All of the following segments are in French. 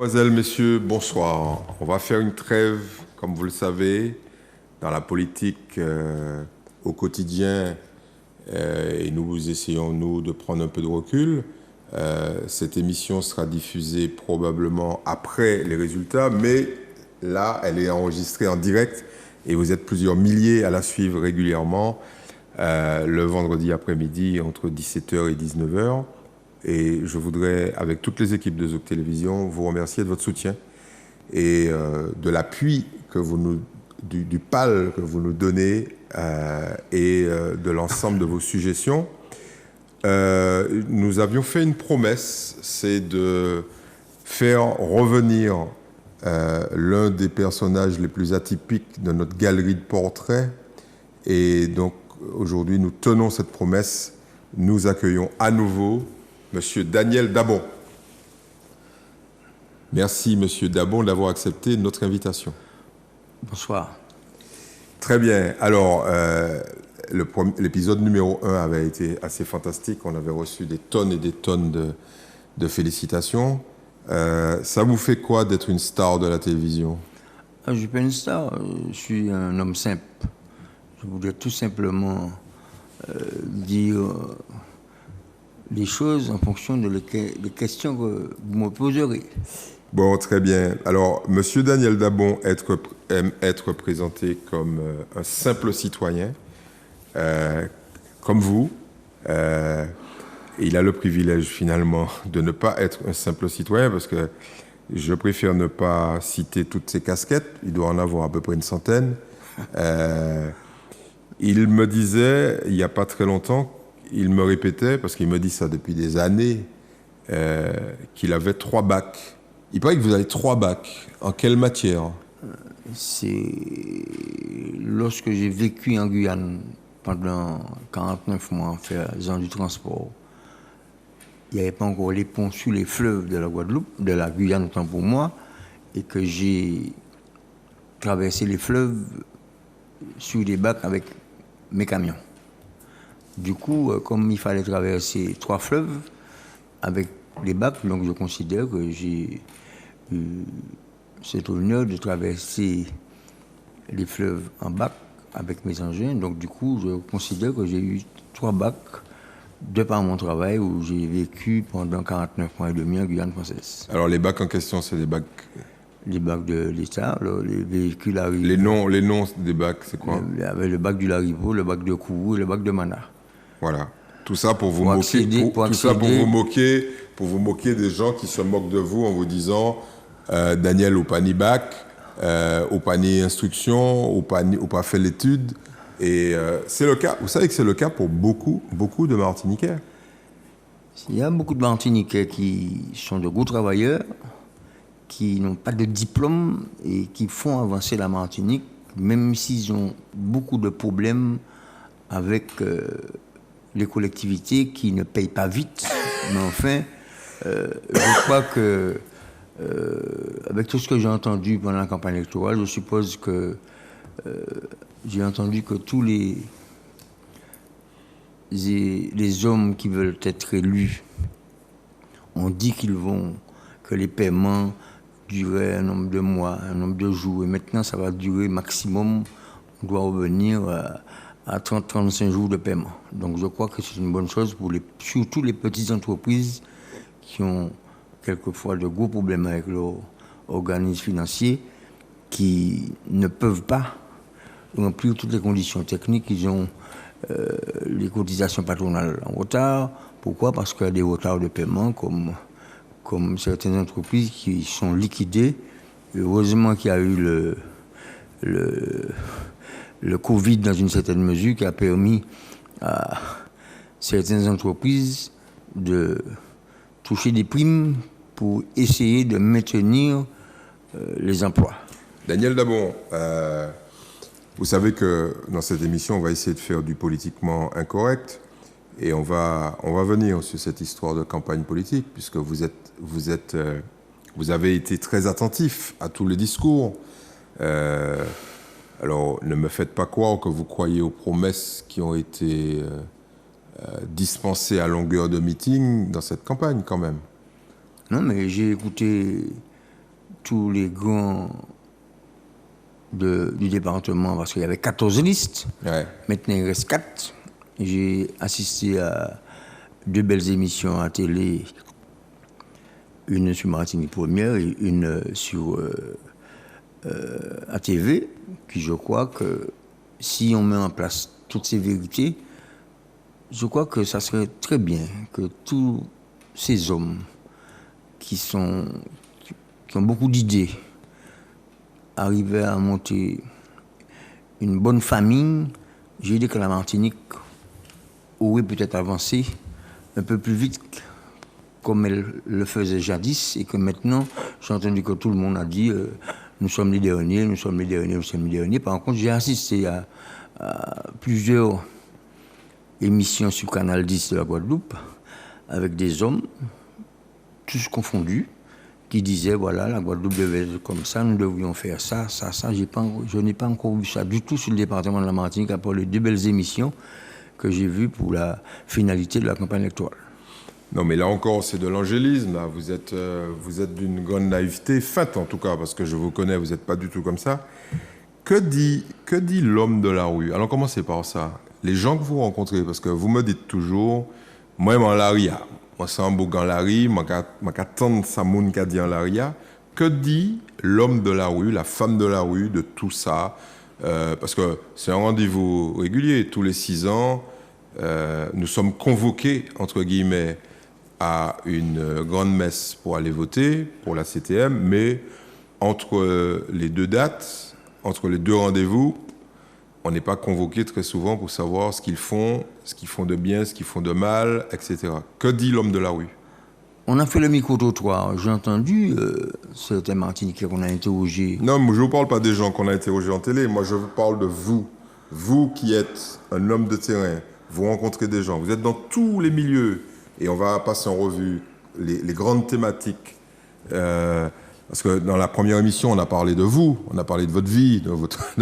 Mesdemoiselles, Messieurs, bonsoir. On va faire une trêve, comme vous le savez, dans la politique au quotidien et nous essayons, nous, de prendre un peu de recul. Cette émission sera diffusée probablement après les résultats, mais là, elle est enregistrée en direct et vous êtes plusieurs milliers à la suivre régulièrement le vendredi après-midi entre 17h et 19h. Et je voudrais, avec toutes les équipes de Zouk Télévision, vous remercier de votre soutien et de l'appui que vous nous, du PAL que vous nous donnez et de l'ensemble de vos suggestions. Nous avions fait une promesse, c'est de faire revenir l'un des personnages les plus atypiques de notre galerie de portraits. Et donc, aujourd'hui, nous tenons cette promesse. Nous accueillons à nouveau Monsieur Daniel Dabon. Merci, Monsieur Dabon, d'avoir accepté notre invitation. Bonsoir. Très bien. Alors, l'épisode numéro 1 avait été assez fantastique. On avait reçu des tonnes et des tonnes de félicitations. Ça vous fait quoi d'être une star de la télévision? Je ne suis pas une star, je suis un homme simple. Je voudrais tout simplement dire les choses en fonction des questions que vous me poserez. Bon, très bien. Alors, Monsieur Daniel Dabon aime être présenté comme un simple citoyen, comme vous. Et il a le privilège, finalement, de ne pas être un simple citoyen, parce que je préfère ne pas citer toutes ses casquettes. Il doit en avoir à peu près une centaine. Il me disait, il n'y a pas très longtemps, il me répétait, parce qu'il me dit ça depuis des années, qu'il avait 3 bacs. Il paraît que vous avez 3 bacs. En quelle matière? C'est lorsque j'ai vécu en Guyane pendant 49 mois en faisant du transport. Il n'y avait pas encore les ponts sur les fleuves de la Guadeloupe, de la Guyane autant pour moi, et que j'ai traversé les fleuves sur des bacs avec mes camions. Du coup, comme il fallait traverser 3 fleuves avec les bacs, donc je considère que j'ai eu cet honneur de traverser les fleuves en bac avec mes engins. Donc du coup, je considère que j'ai eu 3 bacs de par mon travail où j'ai vécu pendant 49 mois et demi en Guyane française. Alors les bacs en question, c'est des bacs... Les bacs de l'État, les véhicules arrivent. Les noms des bacs, c'est quoi? Avec le bac du Larivo, le bac de Kourou et le bac de Mana. Voilà. Tout ça pour vous moquer, pour vous moquer des gens qui se moquent de vous en vous disant Daniel ou pas ni bac, ou pas ni instruction, ou pas fait l'étude. Et c'est le cas. Vous savez que c'est le cas pour beaucoup de Martiniquais. Il y a beaucoup de Martiniquais qui sont de gros travailleurs, qui n'ont pas de diplôme et qui font avancer la Martinique, même s'ils ont beaucoup de problèmes avec les collectivités qui ne payent pas vite. Mais enfin, je crois que, avec tout ce que j'ai entendu pendant la campagne électorale, je suppose que j'ai entendu que tous les hommes qui veulent être élus ont dit que les paiements duraient un nombre de mois, un nombre de jours, et maintenant ça va durer maximum, on doit revenir à 30-35 jours de paiement. Donc je crois que c'est une bonne chose pour surtout les petites entreprises qui ont quelquefois de gros problèmes avec leurs organismes financiers, qui ne peuvent pas remplir toutes les conditions techniques. Ils ont les cotisations patronales en retard. Pourquoi? Parce qu'il y a des retards de paiement, comme certaines entreprises qui sont liquidées. Heureusement qu'il y a eu le Covid dans une certaine mesure qui a permis à certaines entreprises de toucher des primes pour essayer de maintenir les emplois. Daniel Dabon, vous savez que dans cette émission, on va essayer de faire du politiquement incorrect et on va venir sur cette histoire de campagne politique puisque vous avez été très attentif à tous les discours. Alors, ne me faites pas croire que vous croyez aux promesses qui ont été dispensées à longueur de meeting dans cette campagne, quand même. Non, mais j'ai écouté tous les grands du département, parce qu'il y avait 14 listes. Ouais. Maintenant, il reste 4. J'ai assisté à 2 belles émissions à télé, une sur Martinique Première et une sur ATV, qui je crois que si on met en place toutes ces vérités, je crois que ça serait très bien que tous ces hommes qui ont beaucoup d'idées arrivaient à monter une bonne famille. J'ai dit que la Martinique aurait peut-être avancé un peu plus vite comme elle le faisait jadis, et que maintenant, j'ai entendu que tout le monde a dit nous sommes les derniers, nous sommes les derniers, nous sommes les derniers. Par contre, j'ai assisté à plusieurs émissions sur Canal 10 de la Guadeloupe avec des hommes, tous confondus, qui disaient voilà, la Guadeloupe devait être comme ça, nous devrions faire ça, ça, ça. Je n'ai pas encore vu ça du tout sur le département de la Martinique, à part les 2 belles émissions que j'ai vues pour la finalité de la campagne électorale. Non, mais là encore, c'est de l'angélisme. Là. Vous êtes d'une grande naïveté, feinte en tout cas, parce que je vous connais, vous n'êtes pas du tout comme ça. Que dit l'homme de la rue? Alors, commencez par ça. Les gens que vous rencontrez, parce que vous me dites toujours, moi, en l'aria, moi, c'est un beau en l'aria, moi, j'attends ça, moun qui dit en l'aria. Que dit l'homme de la rue, la femme de la rue, de tout ça? Parce que c'est un rendez-vous régulier. Tous les 6 ans, nous sommes convoqués, entre guillemets, à une grande messe pour aller voter pour la CTM, mais entre les 2 dates, entre les 2 rendez-vous, on n'est pas convoqué très souvent pour savoir ce qu'ils font de bien, ce qu'ils font de mal, etc. Que dit l'homme de la rue? On a fait le micro-trottoir. J'ai entendu certains Martiniquais qu'on a interrogés. Non, mais je ne vous parle pas des gens qu'on a interrogés en télé. Moi, je vous parle de vous. Vous qui êtes un homme de terrain, vous rencontrez des gens. Vous êtes dans tous les milieux. Et on va passer en revue les grandes thématiques. Parce que dans la première émission, on a parlé de vous. On a parlé de votre vie, de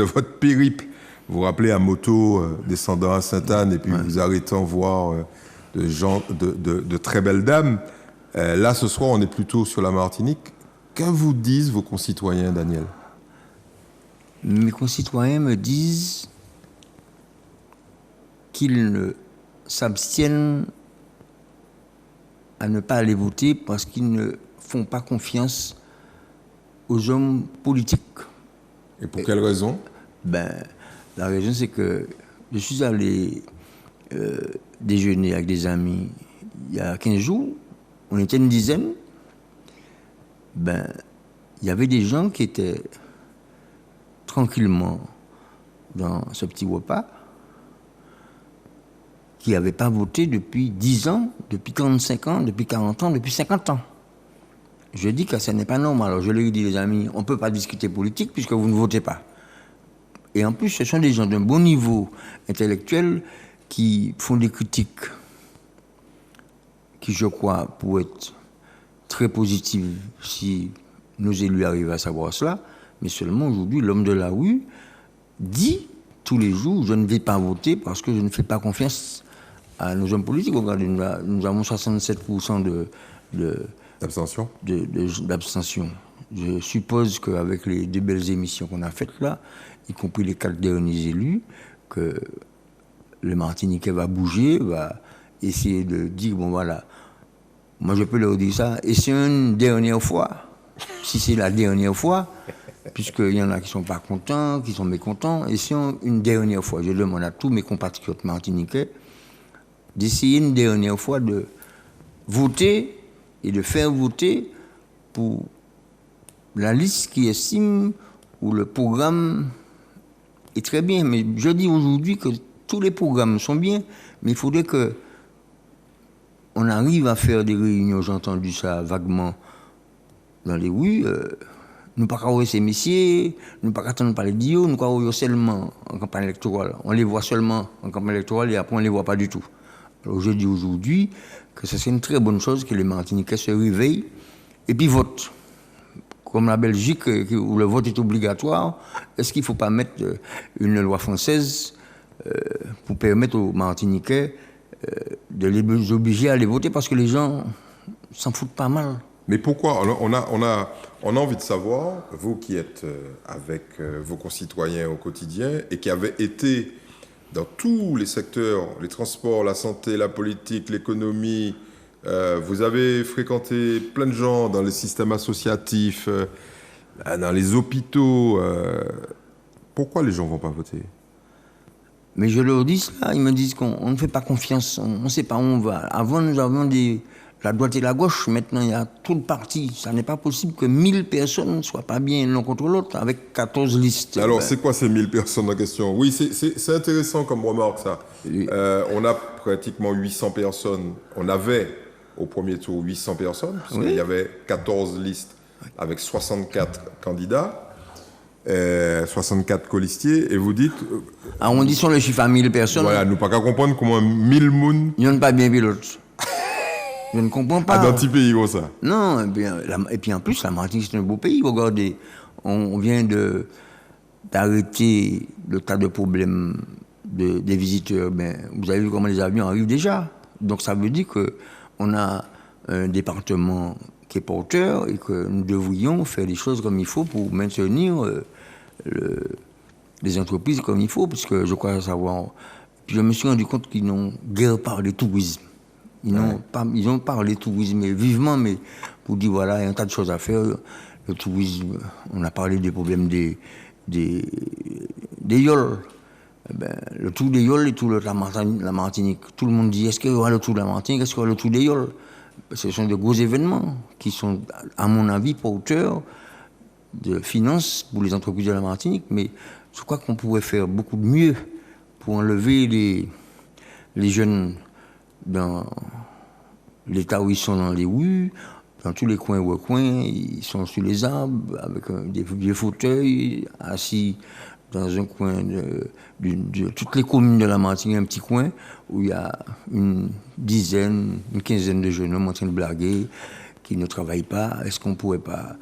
votre périple. Vous vous rappelez à moto, descendant à Sainte-Anne, et puis vous arrêtant voir de très belles dames. Là, ce soir, on est plutôt sur la Martinique. Que vous disent vos concitoyens, Daniel? Mes concitoyens me disent qu'ils ne s'abstiennent à ne pas aller voter parce qu'ils ne font pas confiance aux hommes politiques. Et pour quelle raison? La raison, c'est que je suis allé déjeuner avec des amis il y a 15 jours. On était une dizaine. Il y avait des gens qui étaient tranquillement dans ce petit repas, qui n'avaient pas voté depuis 10 ans, depuis 45 ans, depuis 40 ans, depuis 50 ans. Je dis que ce n'est pas normal. Alors je leur ai dit, les amis, on ne peut pas discuter politique puisque vous ne votez pas. Et en plus, ce sont des gens d'un bon niveau intellectuel qui font des critiques qui, je crois, pourraient être très positives si nos élus arrivent à savoir cela. Mais seulement aujourd'hui, l'homme de la rue dit tous les jours, je ne vais pas voter parce que je ne fais pas confiance à nos hommes politiques. Regardez, nous avons 67% d'abstention. D'abstention. Je suppose qu'avec les 2 belles émissions qu'on a faites là, y compris les 4 derniers élus, que le Martiniquais va bouger, va essayer de dire, bon voilà, moi je peux leur dire ça, et c'est une dernière fois, si c'est la dernière fois, puisqu'il y en a qui ne sont pas contents, qui sont mécontents, et c'est une dernière fois, je demande à tous mes compatriotes martiniquais d'essayer une dernière fois de voter et de faire voter pour la liste qui estime où le programme est très bien. Mais je dis aujourd'hui que tous les programmes sont bien, mais il faudrait que on arrive à faire des réunions, j'ai entendu ça vaguement dans les rues, nous ne pouvons pas ces messieurs, nous ne pouvons pas attendre parler d'eux, nous pouvons seulement en campagne électorale. On les voit seulement en campagne électorale et après on ne les voit pas du tout. Alors je dis aujourd'hui que c'est une très bonne chose que les Martiniquais se réveillent et puis votent. Comme la Belgique, où le vote est obligatoire, est-ce qu'il ne faut pas mettre une loi française pour permettre aux Martiniquais de les obliger à aller voter parce que les gens s'en foutent pas mal Mais pourquoi on a envie de savoir, vous qui êtes avec vos concitoyens au quotidien et qui avez été dans tous les secteurs, les transports, la santé, la politique, l'économie, vous avez fréquenté plein de gens dans les systèmes associatifs, dans les hôpitaux. Pourquoi les gens ne vont pas voter? Mais je leur dis ça, ils me disent qu'on ne fait pas confiance, on ne sait pas où on va. Avant, nous avions la droite et la gauche, maintenant il y a tout le parti. Ça n'est pas possible que 1000 personnes ne soient pas bien l'un contre l'autre avec 14 listes. Alors, c'est quoi ces 1000 personnes en question? Oui, c'est intéressant comme remarque, ça. Oui. On a pratiquement 800 personnes. On avait, au premier tour, 800 personnes, parce qu'il y avait 14 listes avec 64 candidats. 64 colistiers, et vous dites... Arrondissons le chiffre à 1000 personnes. Voilà, nous pas qu'à comprendre comment 1000 mouns... Ils n'ont pas bien vu l'autre. Je ne comprends pas. Dans un petit pays comme ça. Non, et puis en plus, la Martinique, c'est un beau pays. Regardez, on vient d'arrêter le tas de problèmes des visiteurs. Ben, vous avez vu comment les avions arrivent déjà. Donc ça veut dire qu'on a un département qui est porteur et que nous devrions faire des choses comme il faut pour maintenir les entreprises comme il faut, parce que je crois savoir... Puis je me suis rendu compte qu'ils n'ont guère parlé tourisme. Ils ont parlé tourisme vivement, mais pour dire voilà, il y a un tas de choses à faire. Le tourisme, on a parlé des problèmes des yoles. Le tour des yoles et tout la Martinique. Tout le monde dit, est-ce qu'il y aura le tour de la Martinique, est-ce qu'il y aura le tour des yoles? Ce sont de gros événements qui sont, à mon avis, porteurs de finances pour les entreprises de la Martinique, mais je crois qu'on pourrait faire beaucoup de mieux pour enlever les jeunes dans l'état où ils sont dans les rues, dans tous les coins ou recoins, ils sont sur les arbres, avec des vieux fauteuils, assis dans un coin de toutes les communes de la Martinique, un petit coin où il y a une quinzaine de jeunes hommes en train de blaguer, qui ne travaillent pas. Est-ce qu'on ne pourrait pas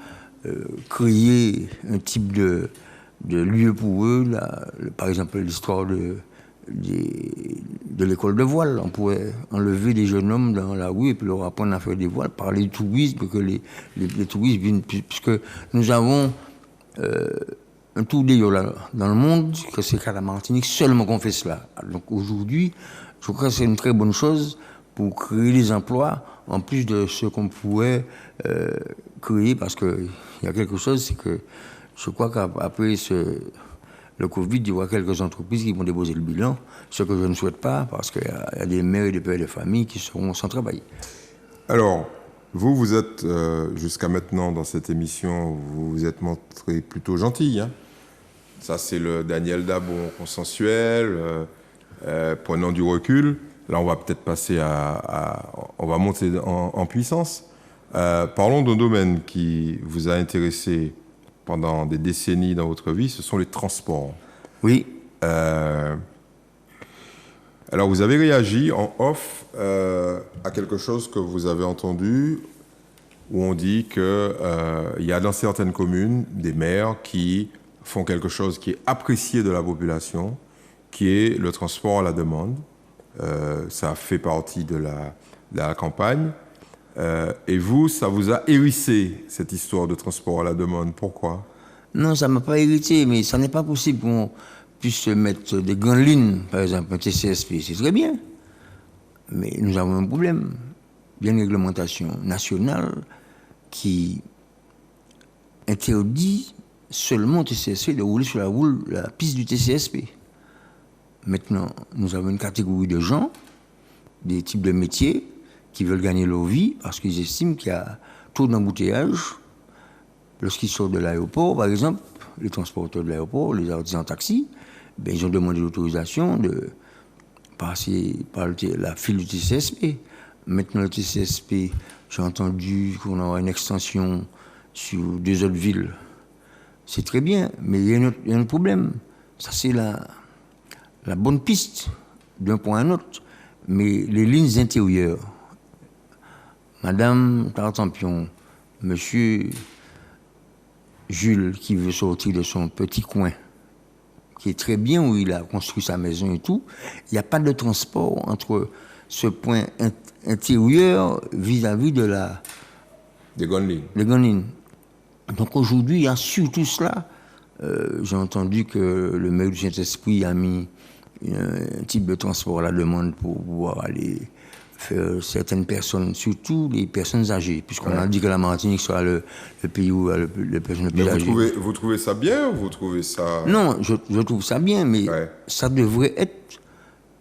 créer un type de lieu pour eux, là, par exemple l'histoire de l'école de voile. On pourrait enlever des jeunes hommes dans la rue et puis leur apprendre à faire des voiles, parler du tourisme, que les touristes viennent, puisque nous avons un tour des yoles dans le monde, que c'est qu'à la Martinique seulement qu'on fait cela. Donc aujourd'hui, je crois que c'est une très bonne chose pour créer des emplois, en plus de ce qu'on pourrait créer, parce qu'il y a quelque chose, c'est que je crois qu'après le Covid, il y aura quelques entreprises qui vont déposer le bilan, ce que je ne souhaite pas, parce qu'il y a des mères et des pères de famille qui seront sans travail. Alors, vous êtes, jusqu'à maintenant, dans cette émission, vous vous êtes montré plutôt gentil. Hein. Ça, c'est le Daniel Dabon consensuel, prenant du recul. Là, on va peut-être passer on va monter en puissance. Parlons d'un domaine qui vous a intéressé pendant des décennies dans votre vie, ce sont les transports. Oui. Alors, vous avez réagi en off à quelque chose que vous avez entendu, où on dit qu'il y a dans certaines communes des maires qui font quelque chose qui est apprécié de la population, qui est le transport à la demande. Ça fait partie de la campagne. Et vous, ça vous a hérissé, cette histoire de transport à la demande. Pourquoi? Non, ça ne m'a pas hérissé, mais ça n'est pas possible qu'on puisse mettre des grandes lignes, par exemple un TCSP, c'est très bien. Mais nous avons un problème. Il y a une réglementation nationale qui interdit seulement au TCSP de rouler sur la piste du TCSP. Maintenant, nous avons une catégorie de gens, des types de métiers, qui veulent gagner leur vie parce qu'ils estiment qu'il y a trop d'embouteillages. Lorsqu'ils sortent de l'aéroport, par exemple, les transporteurs de l'aéroport, les artisans taxi, ben, ils ont demandé l'autorisation de passer par la file du TCSP. Maintenant, le TCSP, j'ai entendu qu'on aura une extension sur 2 autres villes. C'est très bien, mais il y a un problème. Ça, c'est la bonne piste d'un point à un autre. Mais les lignes intérieures, Madame Tartampion, Monsieur Jules, qui veut sortir de son petit coin, qui est très bien où il a construit sa maison et tout, il n'y a pas de transport entre ce point intérieur vis-à-vis de Des grandes lignes. Les grandes lignes. Donc aujourd'hui, il y a surtout cela. J'ai entendu que le maire du Saint-Esprit a mis un type de transport à la demande pour pouvoir aller faire certaines personnes, surtout les personnes âgées, puisqu'on a dit que la Martinique soit le pays où les personnes les plus âgées. Vous trouvez ça bien ou vous trouvez ça... Non, je trouve ça bien, mais ça devrait être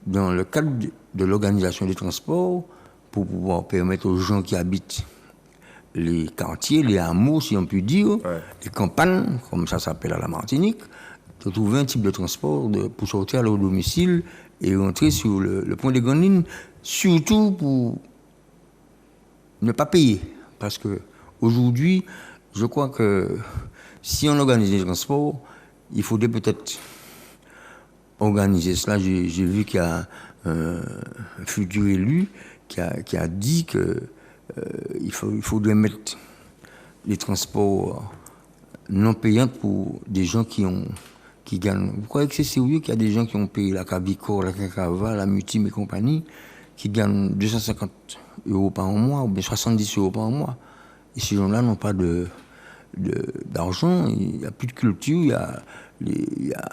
dans le cadre de l'organisation des transports pour pouvoir permettre aux gens qui habitent les quartiers, les hameaux, si on peut dire, les campagnes, comme ça s'appelle à la Martinique, de trouver un type de transport pour sortir à leur domicile et rentrer sur le point des grandes lignes, surtout pour ne pas payer. Parce que aujourd'hui, je crois que si on organise les transports, il faudrait peut-être organiser cela. J'ai vu qu'il y a un futur élu qui a dit que il faudrait mettre les transports non payants pour des gens qui gagnent. Vous croyez que c'est sérieux qu'il y a des gens qui ont payé la Cabicor, la Cacava, la Mutim et compagnie, qui gagnent 250 € par mois ou bien 70 € par mois? Et ces gens-là n'ont pas d'argent, il n'y a plus de culture, il y a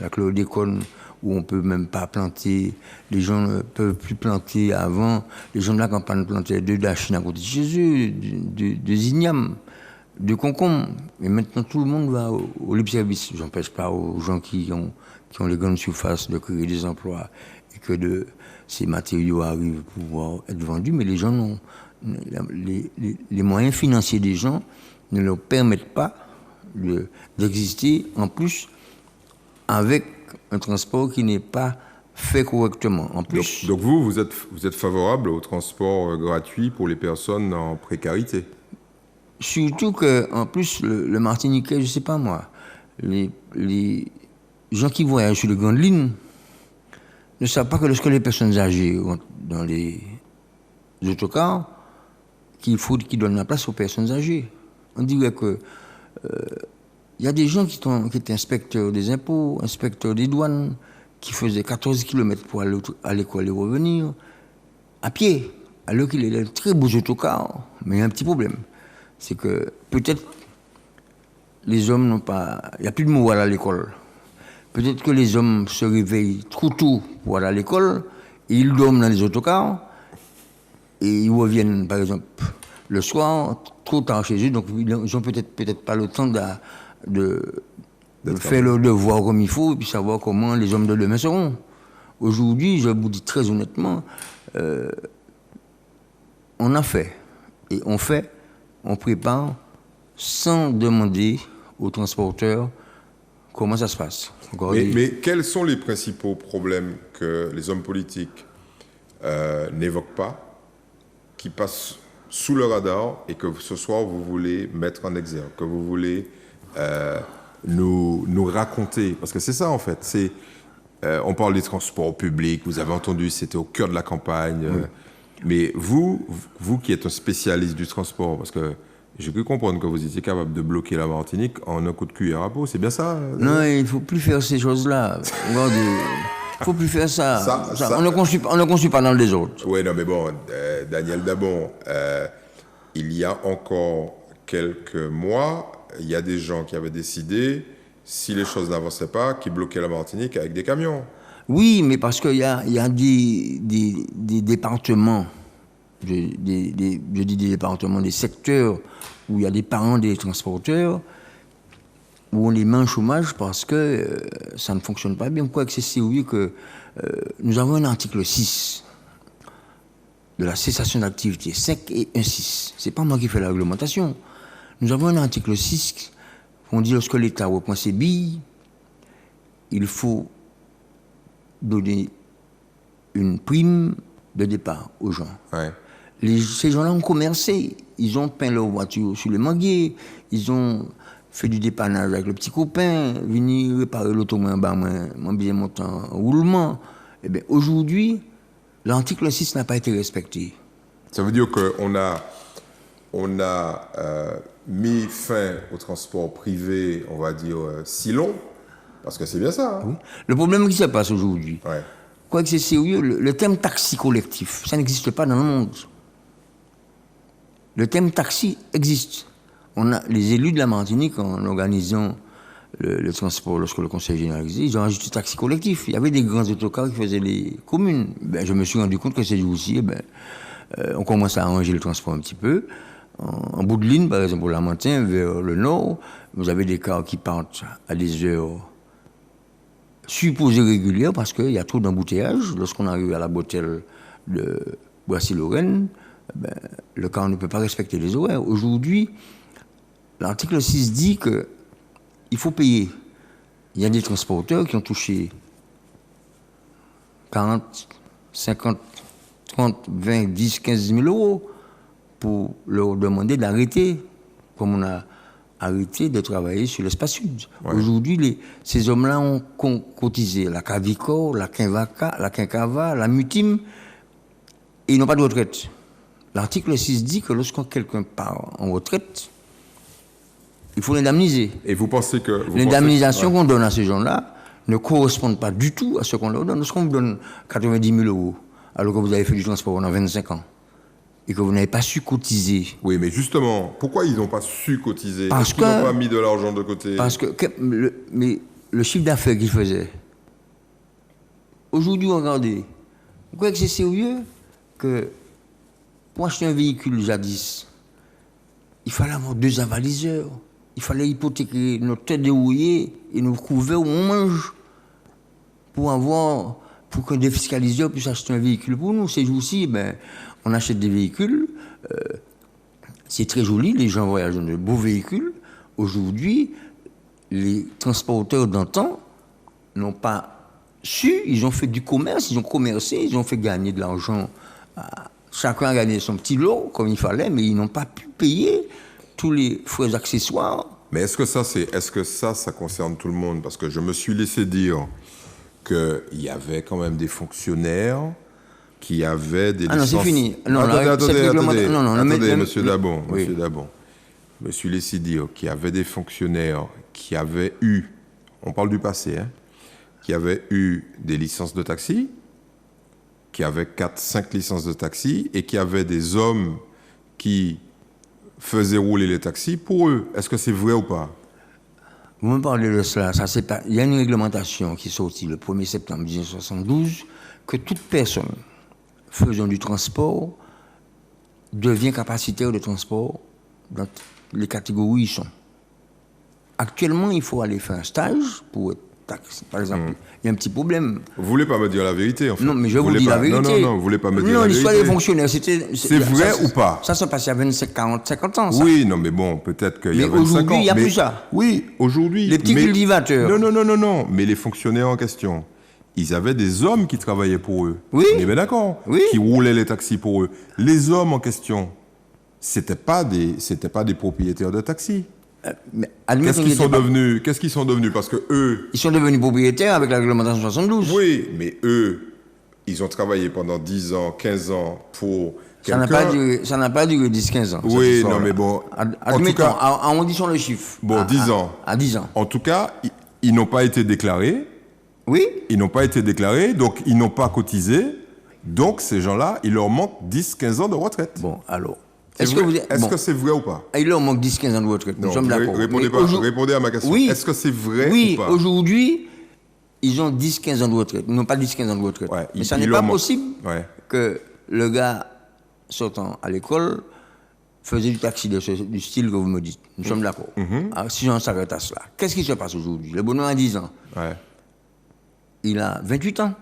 la chlordécone où on ne peut même pas planter, les gens ne peuvent plus planter avant, les gens de la campagne plantaient 2 dachines à côté de chez eux, de ignames, de concombres. Et maintenant tout le monde va au libre service. Je n'empêche pas aux gens qui ont les grandes surfaces de créer des emplois et que ces matériaux arrivent pour pouvoir être vendus, mais les gens n'ont les moyens financiers des gens ne leur permettent pas d'exister en plus avec un transport qui n'est pas fait correctement. En plus, donc vous êtes favorable au transport gratuit pour les personnes en précarité? Surtout qu'en plus, le Martiniquais, je ne sais pas moi, les gens qui voyagent sur les grandes lignes ne savent pas que lorsque les personnes âgées rentrent dans les autocars, qu'il faut qu'ils donnent la place aux personnes âgées. On dirait que y a des gens qui étaient inspecteurs des impôts, inspecteurs des douanes, qui faisaient 14 km pour aller à l'école et revenir, à pied, alors qu'il y a de très beaux autocars. Mais il y a un petit problème. C'est que peut-être les hommes n'ont pas... Il n'y a plus de morale à l'école. Peut-être que les hommes se réveillent trop tôt pour aller à l'école, et ils dorment dans les autocars, et ils reviennent, par exemple, le soir, trop tard chez eux, donc ils n'ont peut-être pas le temps de faire leur devoir comme il faut, et puis savoir comment les hommes de demain seront. Aujourd'hui, je vous dis très honnêtement, on a fait, et on prépare, sans demander aux transporteurs comment ça se passe. Mais quels sont les principaux problèmes que les hommes politiques n'évoquent pas, qui passent sous le radar et que ce soir vous voulez mettre en exergue, que vous voulez nous raconter? Parce que c'est ça en fait. On parle des transports publics, vous avez entendu, c'était au cœur de la campagne. Oui. Mais vous qui êtes un spécialiste du transport, parce que j'ai cru comprendre que vous étiez capable de bloquer la Martinique en un coup de cuillère à peau, c'est bien ça? Non, il ne faut plus faire ces choses-là. Regardez, il ne faut plus faire ça. On ne construit pas dans le désordre. Oui, non, mais bon, Daniel Dabon, il y a encore quelques mois, il y a des gens qui avaient décidé, si les choses n'avançaient pas, qui bloquaient la Martinique avec des camions. Oui, mais parce qu'il y a des départements, je dis des départements, des secteurs où il y a des parents des transporteurs, où on les met en chômage parce que ça ne fonctionne pas bien. Pourquoi c'est sérieux que nous avons un article 6 de la cessation d'activité, 5 et 1.6. C'est pas moi qui fais la réglementation. Nous avons un article 6 on dit lorsque l'État reprend ses billes, il faut donner une prime de départ aux gens. Ouais. Ces gens-là ont commercé, ils ont peint leur voiture sur le manguier, ils ont fait du dépannage avec le petit copain, venir réparer l'auto en bas, bien montant en roulement. Eh bien, aujourd'hui, l'article 6 n'a pas été respecté. Ça veut dire qu'on a mis fin au transport privé, on va dire, si long, parce que c'est bien ça. Hein? Oui. Le problème qui se passe aujourd'hui, quoi que c'est sérieux, le terme taxi collectif, ça n'existe pas dans le monde. Le thème taxi existe. On a les élus de la Martinique, en organisant le transport, lorsque le Conseil général existe, ils ont ajouté taxi collectif. Il y avait des grands autocars qui faisaient les communes. Ben, je me suis rendu compte que ces jours-ci, on commence à arranger le transport un petit peu. En bout de ligne, par exemple, au Lamentin, vers le nord, vous avez des cars qui partent à des heures supposées régulières parce qu'il y a trop d'embouteillages. Lorsqu'on arrive à la bretelle de Boissy-Lorraine, le car ne peut pas respecter les horaires. Aujourd'hui, l'article 6 dit qu'il faut payer. Il y a des transporteurs qui ont touché 40, 50, 30, 20, 10, 15 000 euros pour leur demander d'arrêter, comme on a arrêté de travailler sur l'espace sud. Ouais. Aujourd'hui, ces hommes-là ont cotisé la Cavicor, la Quincava, la Mutim, et ils n'ont pas de retraite. L'article 6 dit que lorsque quelqu'un part en retraite, il faut l'indemniser. Et vous pensez que... L'indemnisation qu'on donne à ces gens-là ne correspond pas du tout à ce qu'on leur donne. Lorsqu'on vous donne 90 000 euros, alors que vous avez fait du transport pendant 25 ans, et que vous n'avez pas su cotiser... Oui, mais justement, pourquoi ils n'ont pas su cotiser? Parce qu'ils n'ont pas mis de l'argent de côté? Parce que le chiffre d'affaires qu'ils faisaient, aujourd'hui, regardez, vous croyez que c'est sérieux que pour acheter un véhicule jadis, il fallait avoir 2 avaliseurs, il fallait hypothéquer notre tête dérouillée et nos couverts où on mange pour qu'un défiscaliseur puisse acheter un véhicule pour nous. Ces jours-ci, on achète des véhicules, c'est très joli, les gens voyagent dans de beaux véhicules. Aujourd'hui, les transporteurs d'antan n'ont pas su, ils ont fait du commerce, ils ont commercé, ils ont fait gagner de l'argent. Chacun a gagné son petit lot comme il fallait, mais ils n'ont pas pu payer tous les frais accessoires. Mais est-ce que ça concerne tout le monde? Parce que je me suis laissé dire qu'il y avait quand même des fonctionnaires qui avaient des licences... non, c'est fini. Non, attendez, monsieur Dabon. Oui. Monsieur Dabon. Je me suis laissé dire qu'il y avait des fonctionnaires qui avaient eu, on parle du passé, qui avaient eu des licences de taxi, qui avaient 4-5 licences de taxi, et qui avaient des hommes qui faisaient rouler les taxis pour eux. Est-ce que c'est vrai ou pas? Vous me parlez de cela, il y a une réglementation qui est sortie le 1er septembre 1972, que toute personne faisant du transport devient capacitaire de transport dans les catégories où ils sont. Actuellement, il faut aller faire un stage pour être taxi. Par exemple, il y a un petit problème. Vous voulez pas me dire la vérité, en fait? Non, mais je vous dis la vérité. Non, vous voulez pas me dire la vérité. Non, l'histoire des fonctionnaires, c'est vrai ou pas? Ça se passe il y a 25, 40, 50 ans, ça. Oui, non, mais bon, peut-être qu'il y a 25 ans. Mais aujourd'hui, il n'y a plus ça. Oui, aujourd'hui. Les petits cultivateurs. Non. Mais les fonctionnaires en question, ils avaient des hommes qui travaillaient pour eux. Oui. On est bien d'accord. Oui. Qui roulaient les taxis pour eux. Les hommes en question, c'était pas des propriétaires de taxis. Qu'est-ce qu'ils sont devenus? Parce que eux... Ils sont devenus propriétaires avec la réglementation 72. Oui, mais eux, ils ont travaillé pendant 10 ans, 15 ans pour ça n'a pas duré 10-15 ans. Oui, non, mais bon... Admettons, arrondissons le chiffre. Bon, 10 ans. À 10 ans. En tout cas, ils n'ont pas été déclarés. Oui. Ils n'ont pas été déclarés, donc ils n'ont pas cotisé. Donc, ces gens-là, il leur manque 10-15 ans de retraite. Bon, alors... Est-ce que c'est vrai ou pas? Il leur manque 10-15 ans de retraite, nous sommes d'accord. Répondez à ma question. Oui, est-ce que c'est vrai ou pas? Oui, aujourd'hui, ils ont 10-15 ans de retraite. Ils n'ont pas 10-15 ans de retraite. Ouais, mais ça n'est pas possible que le gars sortant à l'école faisait du taxi du style que vous me dites. Nous sommes d'accord. Alors, si on s'arrête à cela, qu'est-ce qui se passe aujourd'hui? Le bonhomme a 10 ans. Ouais. Il a 28 ans.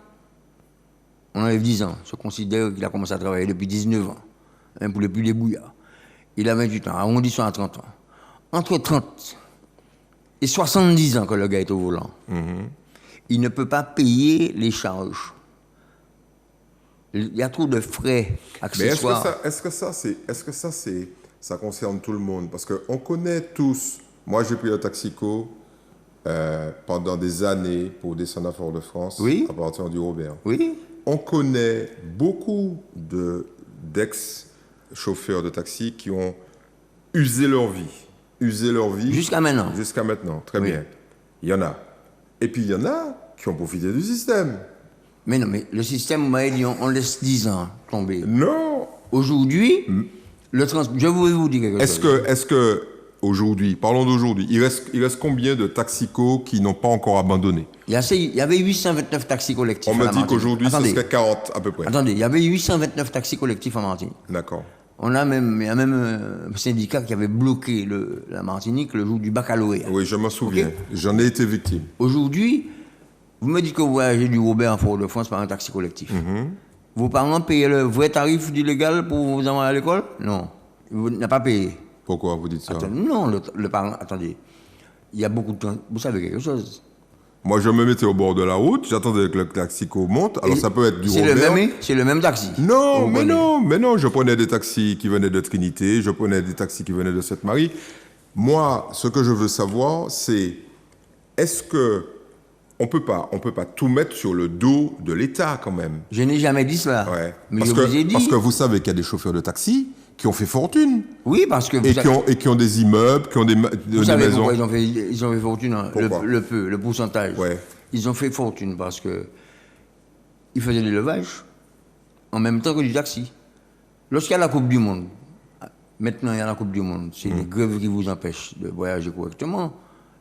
On enlève 10 ans. Je considère qu'il a commencé à travailler depuis 19 ans. Pour les plus débrouillards. Il a 28 ans, arrondissons à 30 ans. Entre 30 et 70 ans que le gars est au volant, il ne peut pas payer les charges. Il y a trop de frais accessoires. Mais est-ce que ça concerne tout le monde? Parce qu'on connaît tous, moi j'ai pris le Taxico pendant des années pour descendre à Fort-de-France, à partir du Robert. Oui. On connaît beaucoup d'ex-chauffeurs de taxi qui ont usé leur vie. Jusqu'à maintenant. Jusqu'à maintenant, très bien. Il y en a. Et puis il y en a qui ont profité du système. Mais non, mais le système, on laisse 10 ans tomber. Non. Aujourd'hui, Je voulais vous dire quelque chose. Est-ce que aujourd'hui, parlons d'aujourd'hui, il reste combien de taxicos qui n'ont pas encore abandonné? Il y avait 829 taxis collectifs. On à me la dit Martinique. qu'aujourd'hui, ce Attendez, serait 40 à peu près. Attendez, il y avait 829 taxis collectifs en Martinique. D'accord. Il y a même un syndicat qui avait bloqué la Martinique le jour du baccalauréat. Oui, je m'en souviens. Ok. J'en ai été victime. Aujourd'hui, vous me dites que vous voyagez du Robert en Fort-de-France par un taxi collectif. Vos parents payaient le vrai tarif illégal pour vous envoyer à l'école? Non. Vous n'avez pas payé. Pourquoi vous dites ça? Attendez, non, le parent. Attendez. Il y a beaucoup de temps. Vous savez quelque chose? Moi, je me mettais au bord de la route, j'attendais que le taxico monte. Alors, ça peut être du C'est Robert. c'est le même taxi. Non, Vous mais prenez. non, mais non. Je prenais des taxis qui venaient de Trinité, je prenais des taxis qui venaient de Sainte-Marie. Moi, ce que je veux savoir, c'est est-ce que on peut pas tout mettre sur le dos de l'État quand même. Je n'ai jamais dit cela. Ouais. Mais Parce je que, vous ai dit. parce que vous savez qu'il y a des chauffeurs de taxi qui ont fait fortune Oui, parce que et qui ont des immeubles, qui ont des vous savez maisons. pourquoi ils ont fait fortune, hein, Pourquoi le pourcentage. Ouais. Ils ont fait fortune parce que ils faisaient de l'élevage en même temps que du taxi. Lorsqu'il y a la Coupe du Monde, maintenant il y a la Coupe du Monde, c'est les grèves qui vous empêchent de voyager correctement.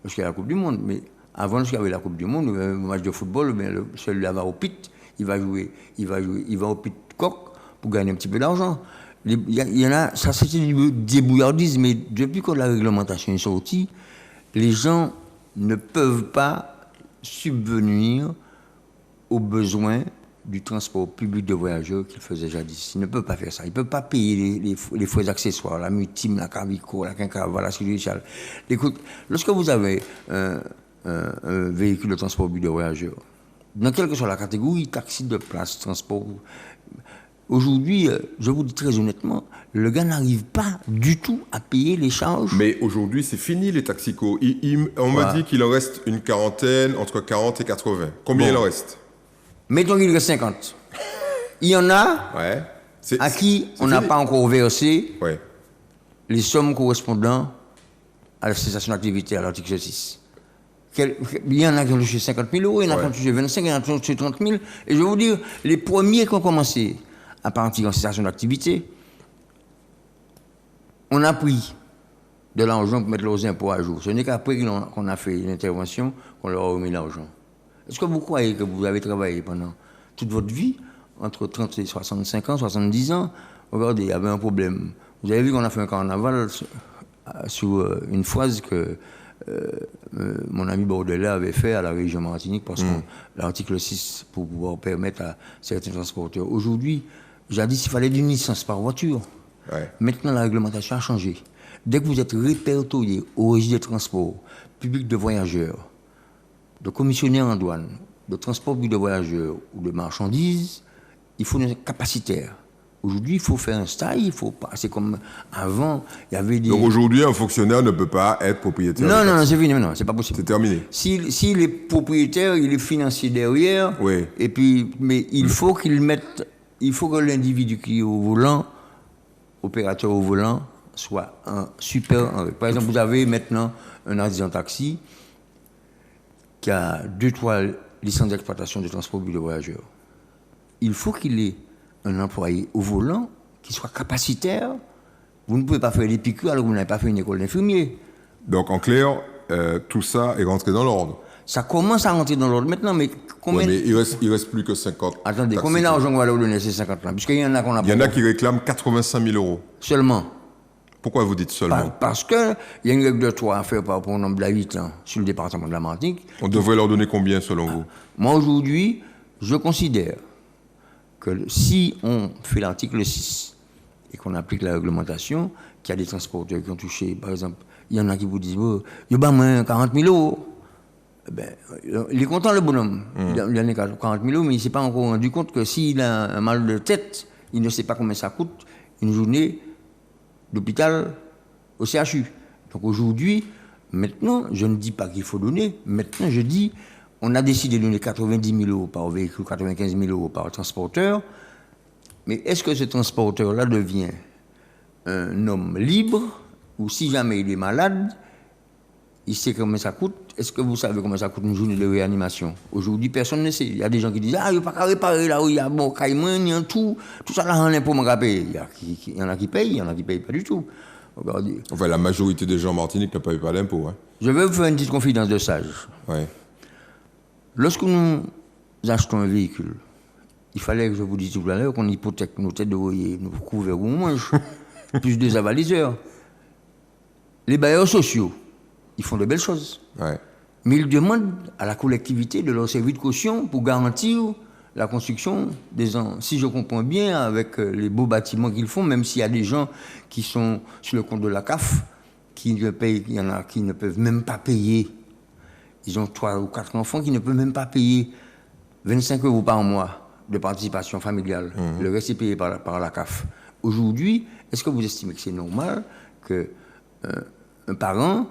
Lorsqu'il y a la Coupe du Monde, mais avant, lorsqu'il y avait la Coupe du Monde, il y avait un match de football, mais celui-là va au pit, il va au pit coq pour gagner un petit peu d'argent. Il y en a, ça c'était du débrouillardisme, mais depuis que la réglementation est sortie, les gens ne peuvent pas subvenir aux besoins du transport public de voyageurs qu'ils faisaient jadis. Ils ne peuvent pas faire ça. Ils ne peuvent pas payer les frais accessoires, la mutime, la carvico, la quinquava, la sécurité sociale. Écoute, lorsque vous avez un véhicule de transport public de voyageurs, dans quelle que soit la catégorie, taxi de place, transport, aujourd'hui, je vous dis très honnêtement, le gars n'arrive pas du tout à payer les charges. Mais aujourd'hui, c'est fini les taxicos. On m'a dit qu'il en reste une quarantaine, entre 40 et 80. Combien il en reste? Mettons qu'il reste 50. Il y en a Ouais. à qui on n'a pas encore versé Ouais. les sommes correspondant à la cessation d'activité à l'article 6. Il y en a qui ont touché 50 000 euros, il y en a qui ont touché 25 000, il y en a qui ont touché 30 000. Et je vais vous dire, les premiers qui ont commencé à partir en cessation d'activité, on a pris de l'argent pour mettre leurs impôts à jour. Ce n'est qu'après qu'on a fait une intervention qu'on leur a remis l'argent. Est-ce que vous croyez que vous avez travaillé pendant toute votre vie, entre 30 et 65 ans, 70 ans? Regardez, il y avait un problème. Vous avez vu qu'on a fait un carnaval sur une phrase que mon ami Bordelais avait fait à la région Martinique parce que l'article 6 pour pouvoir permettre à certains transporteurs. Aujourd'hui, jadis, il fallait une licence par voiture. Ouais. Maintenant, la réglementation a changé. Dès que vous êtes répertorié au registre des transports publics de voyageurs, de commissionnaires en douane, de transport public de voyageurs ou de marchandises, il faut un capacitaire. Aujourd'hui, il faut faire un stage, il faut passer comme avant, il y avait des... Donc aujourd'hui, un fonctionnaire ne peut pas être propriétaire. Non, c'est fini maintenant, c'est pas possible. C'est terminé. S'il est propriétaire, il est financier derrière, Oui. et puis, mais il faut que l'individu qui est au volant, opérateur au volant, soit un super... Par exemple, vous avez maintenant un artisan taxi qui a 2-3 licences d'exploitation de transport public de voyageurs. Il faut qu'il ait un employé au volant qui soit capacitaire. Vous ne pouvez pas faire des piqûres alors que vous n'avez pas fait une école d'infirmier. Donc en clair, tout ça est rentré dans l'ordre. Ça commence à rentrer dans l'ordre maintenant, mais combien... Ouais, mais il reste plus que 50. Attendez, taxis. combien d'argent on va leur donner ces 50 ans? Puisqu'il y en a qu'on a Il y en pas a qui réclament 85 000 euros. seulement. Pourquoi vous dites seulement? Parce qu'il y a une règle de 3 à faire par rapport au nombre d'habitants sur le département de la Martinique. On devrait leur donner combien selon vous? Moi, aujourd'hui, je considère que si on fait l'article 6 et qu'on applique la réglementation, qu'il y a des transporteurs qui ont touché, par exemple, il y en a qui vous disent, oh, il y a moins 40 000 euros. Ben, il est content, le bonhomme. Il en a 40 000 euros, mais il ne s'est pas encore rendu compte que s'il a un mal de tête, il ne sait pas combien ça coûte une journée d'hôpital au CHU. Donc aujourd'hui, maintenant, je ne dis pas qu'il faut donner, maintenant je dis, on a décidé de donner 90 000 euros par véhicule, 95 000 euros par transporteur, mais est-ce que ce transporteur-là devient un homme libre, ou si jamais il est malade, il sait combien ça coûte. Est-ce que vous savez combien ça coûte une journée de réanimation? Aujourd'hui, personne ne sait. Il y a des gens qui disent, il n'y a pas qu'à réparer là où il y a bon, il y a tout ça là, on est pour me payer. Il y en a qui payent, il y en a qui ne payent pas du tout. Regardez. Enfin, la majorité des gens en Martinique ne payent pas d'impôts. Hein. Je vais vous faire une petite confidence de sage. Ouais. Lorsque nous achetons un véhicule, il fallait que je vous dise tout à l'heure qu'on hypothèque nos têtes de voyer, nos couverts où on mange, plus des avaliseurs. Les bailleurs sociaux, ils font de belles choses. Ouais. Mais ils demandent à la collectivité de leur servir de caution pour garantir la construction des ans. Si je comprends bien, avec les beaux bâtiments qu'ils font, même s'il y a des gens qui sont sur le compte de la CAF, qui ne payent, il y en a qui ne peuvent même pas payer. Ils ont 3 ou 4 enfants qui ne peuvent même pas payer 25 € par mois de participation familiale. Le reste est payé par la CAF. Aujourd'hui, est-ce que vous estimez que c'est normal qu'un parent,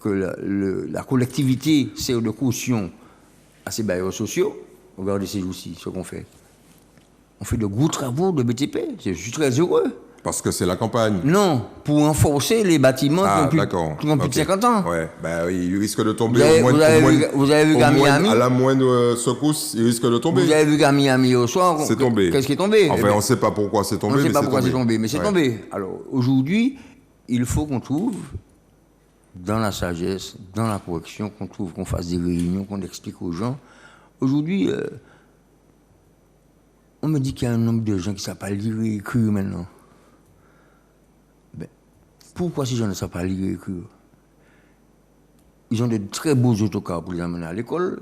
que la collectivité sert de caution à ces bailleurs sociaux? Regardez ces jours-ci, ce qu'on fait. On fait de gros travaux de BTP. Je suis très heureux. Parce que c'est la campagne. Non, pour renforcer les bâtiments qui ont plus de 50 ans. Ouais, ben, il risque de tomber vous avez vu qu'à Miami, à la moindre secousse, il risque de tomber. Vous avez vu qu'à Miami au soir, c'est tombé. Qu'est-ce qui est tombé? Enfin, on ne sait pas pourquoi c'est tombé. On ne sait pas pourquoi c'est tombé, mais c'est tombé. Alors, aujourd'hui, il faut qu'on trouve, dans la sagesse, dans la correction, qu'on fasse des réunions, qu'on explique aux gens. Aujourd'hui, on me dit qu'il y a un nombre de gens qui ne savent pas lire et écrire maintenant. Pourquoi ces gens ne savent pas lire et écrire? Ils ont de très beaux autocars pour les amener à l'école.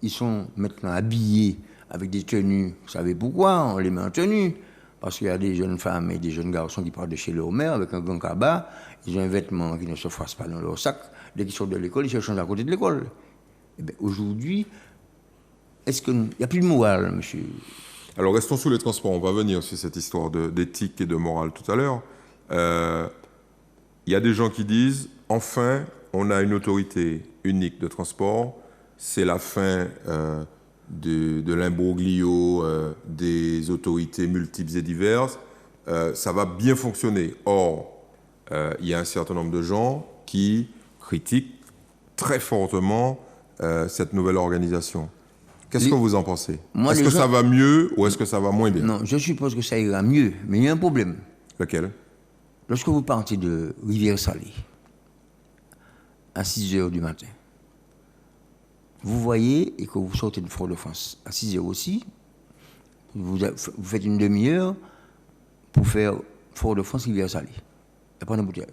Ils sont maintenant habillés avec des tenues. Vous savez pourquoi? On les met en tenue. Parce qu'il y a des jeunes femmes et des jeunes garçons qui partent de chez leur mère avec un grand cabas. Ils ont un vêtement qui ne se froisse pas dans leur sac. Dès qu'ils sortent de l'école, ils se changent à côté de l'école. Eh bien, aujourd'hui, est-ce qu'il n'y a plus de morale, monsieur? Alors, restons sous les transports. On va venir sur cette histoire d'éthique et de morale tout à l'heure. Il y a des gens qui disent, enfin, on a une autorité unique de transport, c'est la fin de l'imbroglio des autorités multiples et diverses, ça va bien fonctionner. Or, il y a un certain nombre de gens qui critiquent très fortement cette nouvelle organisation. Qu'est-ce que vous en pensez? Est-ce que ça va mieux ou est-ce que ça va moins bien? Non, je suppose que ça ira mieux, mais il y a un problème. Lequel? Lorsque vous partez de Rivière-Salée à 6 h du matin, vous voyez, et que vous sortez de Fort-de-France à 6 h aussi, vous faites une demi-heure pour faire Fort-de-France-Rivière-Salée. Il n'y a pas d'embouteillage.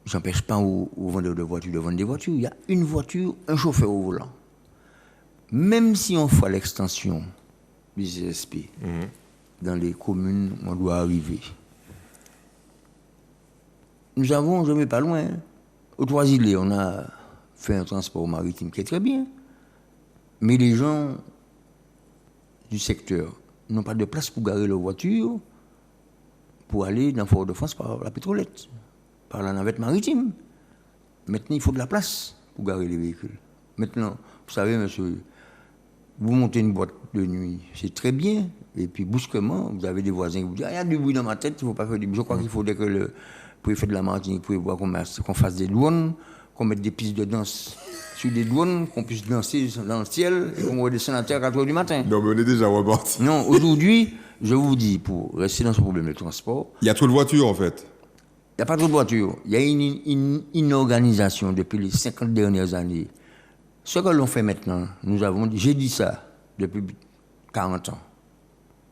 J'empêche pas aux vendeurs de voitures de vendre des voitures, il y a une voiture, un chauffeur au volant. Même si on fait l'extension du CSP dans les communes où on doit arriver, nous avons, je ne vais pas loin, aux Trois-Îlets, on a fait un transport maritime qui est très bien. Mais les gens du secteur n'ont pas de place pour garer leur voiture pour aller dans Fort-de-France par la pétrolette, par la navette maritime. Maintenant, il faut de la place pour garer les véhicules. Maintenant, vous savez, monsieur, vous montez une boîte de nuit, c'est très bien. Et puis, brusquement, vous avez des voisins qui vous disent « Ah, il y a du bruit dans ma tête, il ne faut pas faire du bruit. » Je crois qu'il faudrait que le préfet de la Martinique prévoit qu'on fasse des douanes, qu'on mette des pistes de danse sur des douanes, qu'on puisse danser dans le ciel et qu'on redescende à terre à 4 h du matin. Non, mais on est déjà reparti. Non, aujourd'hui, je vous dis, pour rester dans ce problème de transport... Il y a trop de voitures, en fait. Il n'y a pas trop de voitures. Il y a une organisation depuis les 50 dernières années. Ce que l'on fait maintenant, j'ai dit ça depuis 40 ans.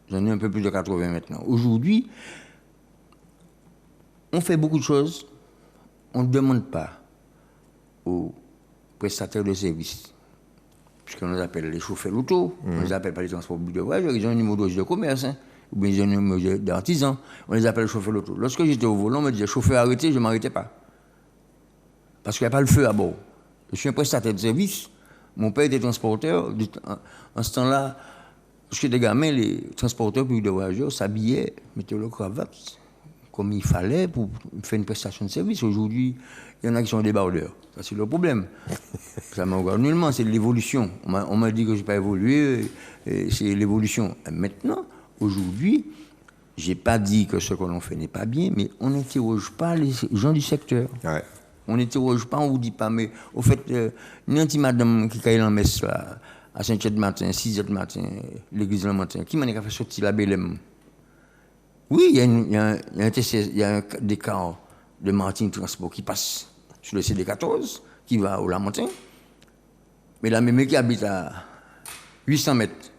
J'en ai un peu plus de 80 maintenant. Aujourd'hui, on fait beaucoup de choses. On ne demande pas aux prestataires de services, puisqu'on les appelle les chauffeurs auto, on ne les appelle pas les transports publics de voyageurs, ils ont un numéro de commerce, ou bien ils ont un numéro d'artisan, on les appelle les chauffeurs auto. Lorsque j'étais au volant, on me disait chauffeur arrêté, je ne m'arrêtais pas. Parce qu'il n'y a pas le feu à bord. Je suis un prestataire de service, mon père était transporteur. En ce temps-là, lorsque j'étais gamin, les transporteurs publics de voyageurs s'habillaient, mettaient leur cravate comme il fallait pour faire une prestation de service. Aujourd'hui, il y en a qui sont débardeurs. Ça, c'est le problème. Ça me regarde nullement, c'est de l'évolution. On m'a dit que je n'ai pas évolué, c'est l'évolution. Maintenant, aujourd'hui, je n'ai pas dit que ce que l'on fait n'est pas bien, mais on n'interroge pas les gens du secteur. Ouais. On n'interroge pas, on vous dit pas, mais au fait, une petite madame qui est en messe là, à 5h du matin, 6h du matin, l'église le matin, qui m'a fait sortir la Bélème? Oui, il y a des cars de Martin Transport qui passent sur le CD14, qui va au Lamentin. Mais la même qui habite à 800 mètres,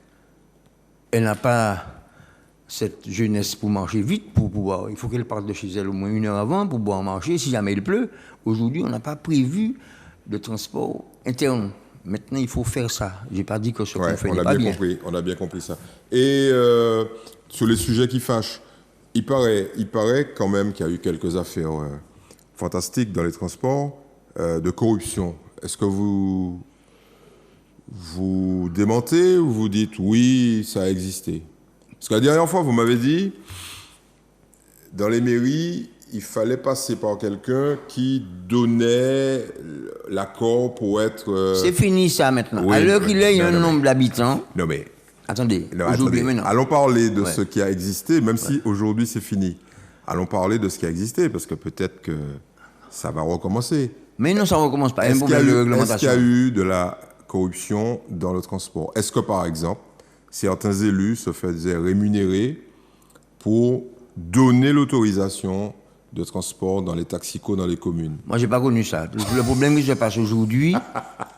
elle n'a pas cette jeunesse pour marcher vite, pour pouvoir. Il faut qu'elle parte de chez elle au moins 1 heure avant pour pouvoir marcher, si jamais il pleut. Aujourd'hui, on n'a pas prévu de transport interne. Maintenant, il faut faire ça. Je n'ai pas dit que ce qu'on fait n'est pas bien. On a bien compris ça. Et sur les sujets qui fâchent, il paraît quand même qu'il y a eu quelques affaires fantastiques dans les transports de corruption. Est-ce que vous démentez ou vous dites oui, ça a existé? Parce que la dernière fois, vous m'avez dit, dans les mairies, il fallait passer par quelqu'un qui donnait l'accord pour être... C'est fini ça maintenant. Oui, à l'heure qu'il est, il y a un nombre d'habitants. Non mais... Attendez, aujourd'hui maintenant. Allons parler de ce qui a existé, même si aujourd'hui c'est fini. Allons parler de ce qui a existé, parce que peut-être que ça va recommencer. Mais non, ça ne recommence pas. Est-ce qu'il y a eu de la corruption dans le transport? Est-ce que, par exemple, certains élus se faisaient rémunérer pour donner l'autorisation de transport dans les taxicos dans les communes? Moi, je n'ai pas connu ça. Le problème qui se passe aujourd'hui...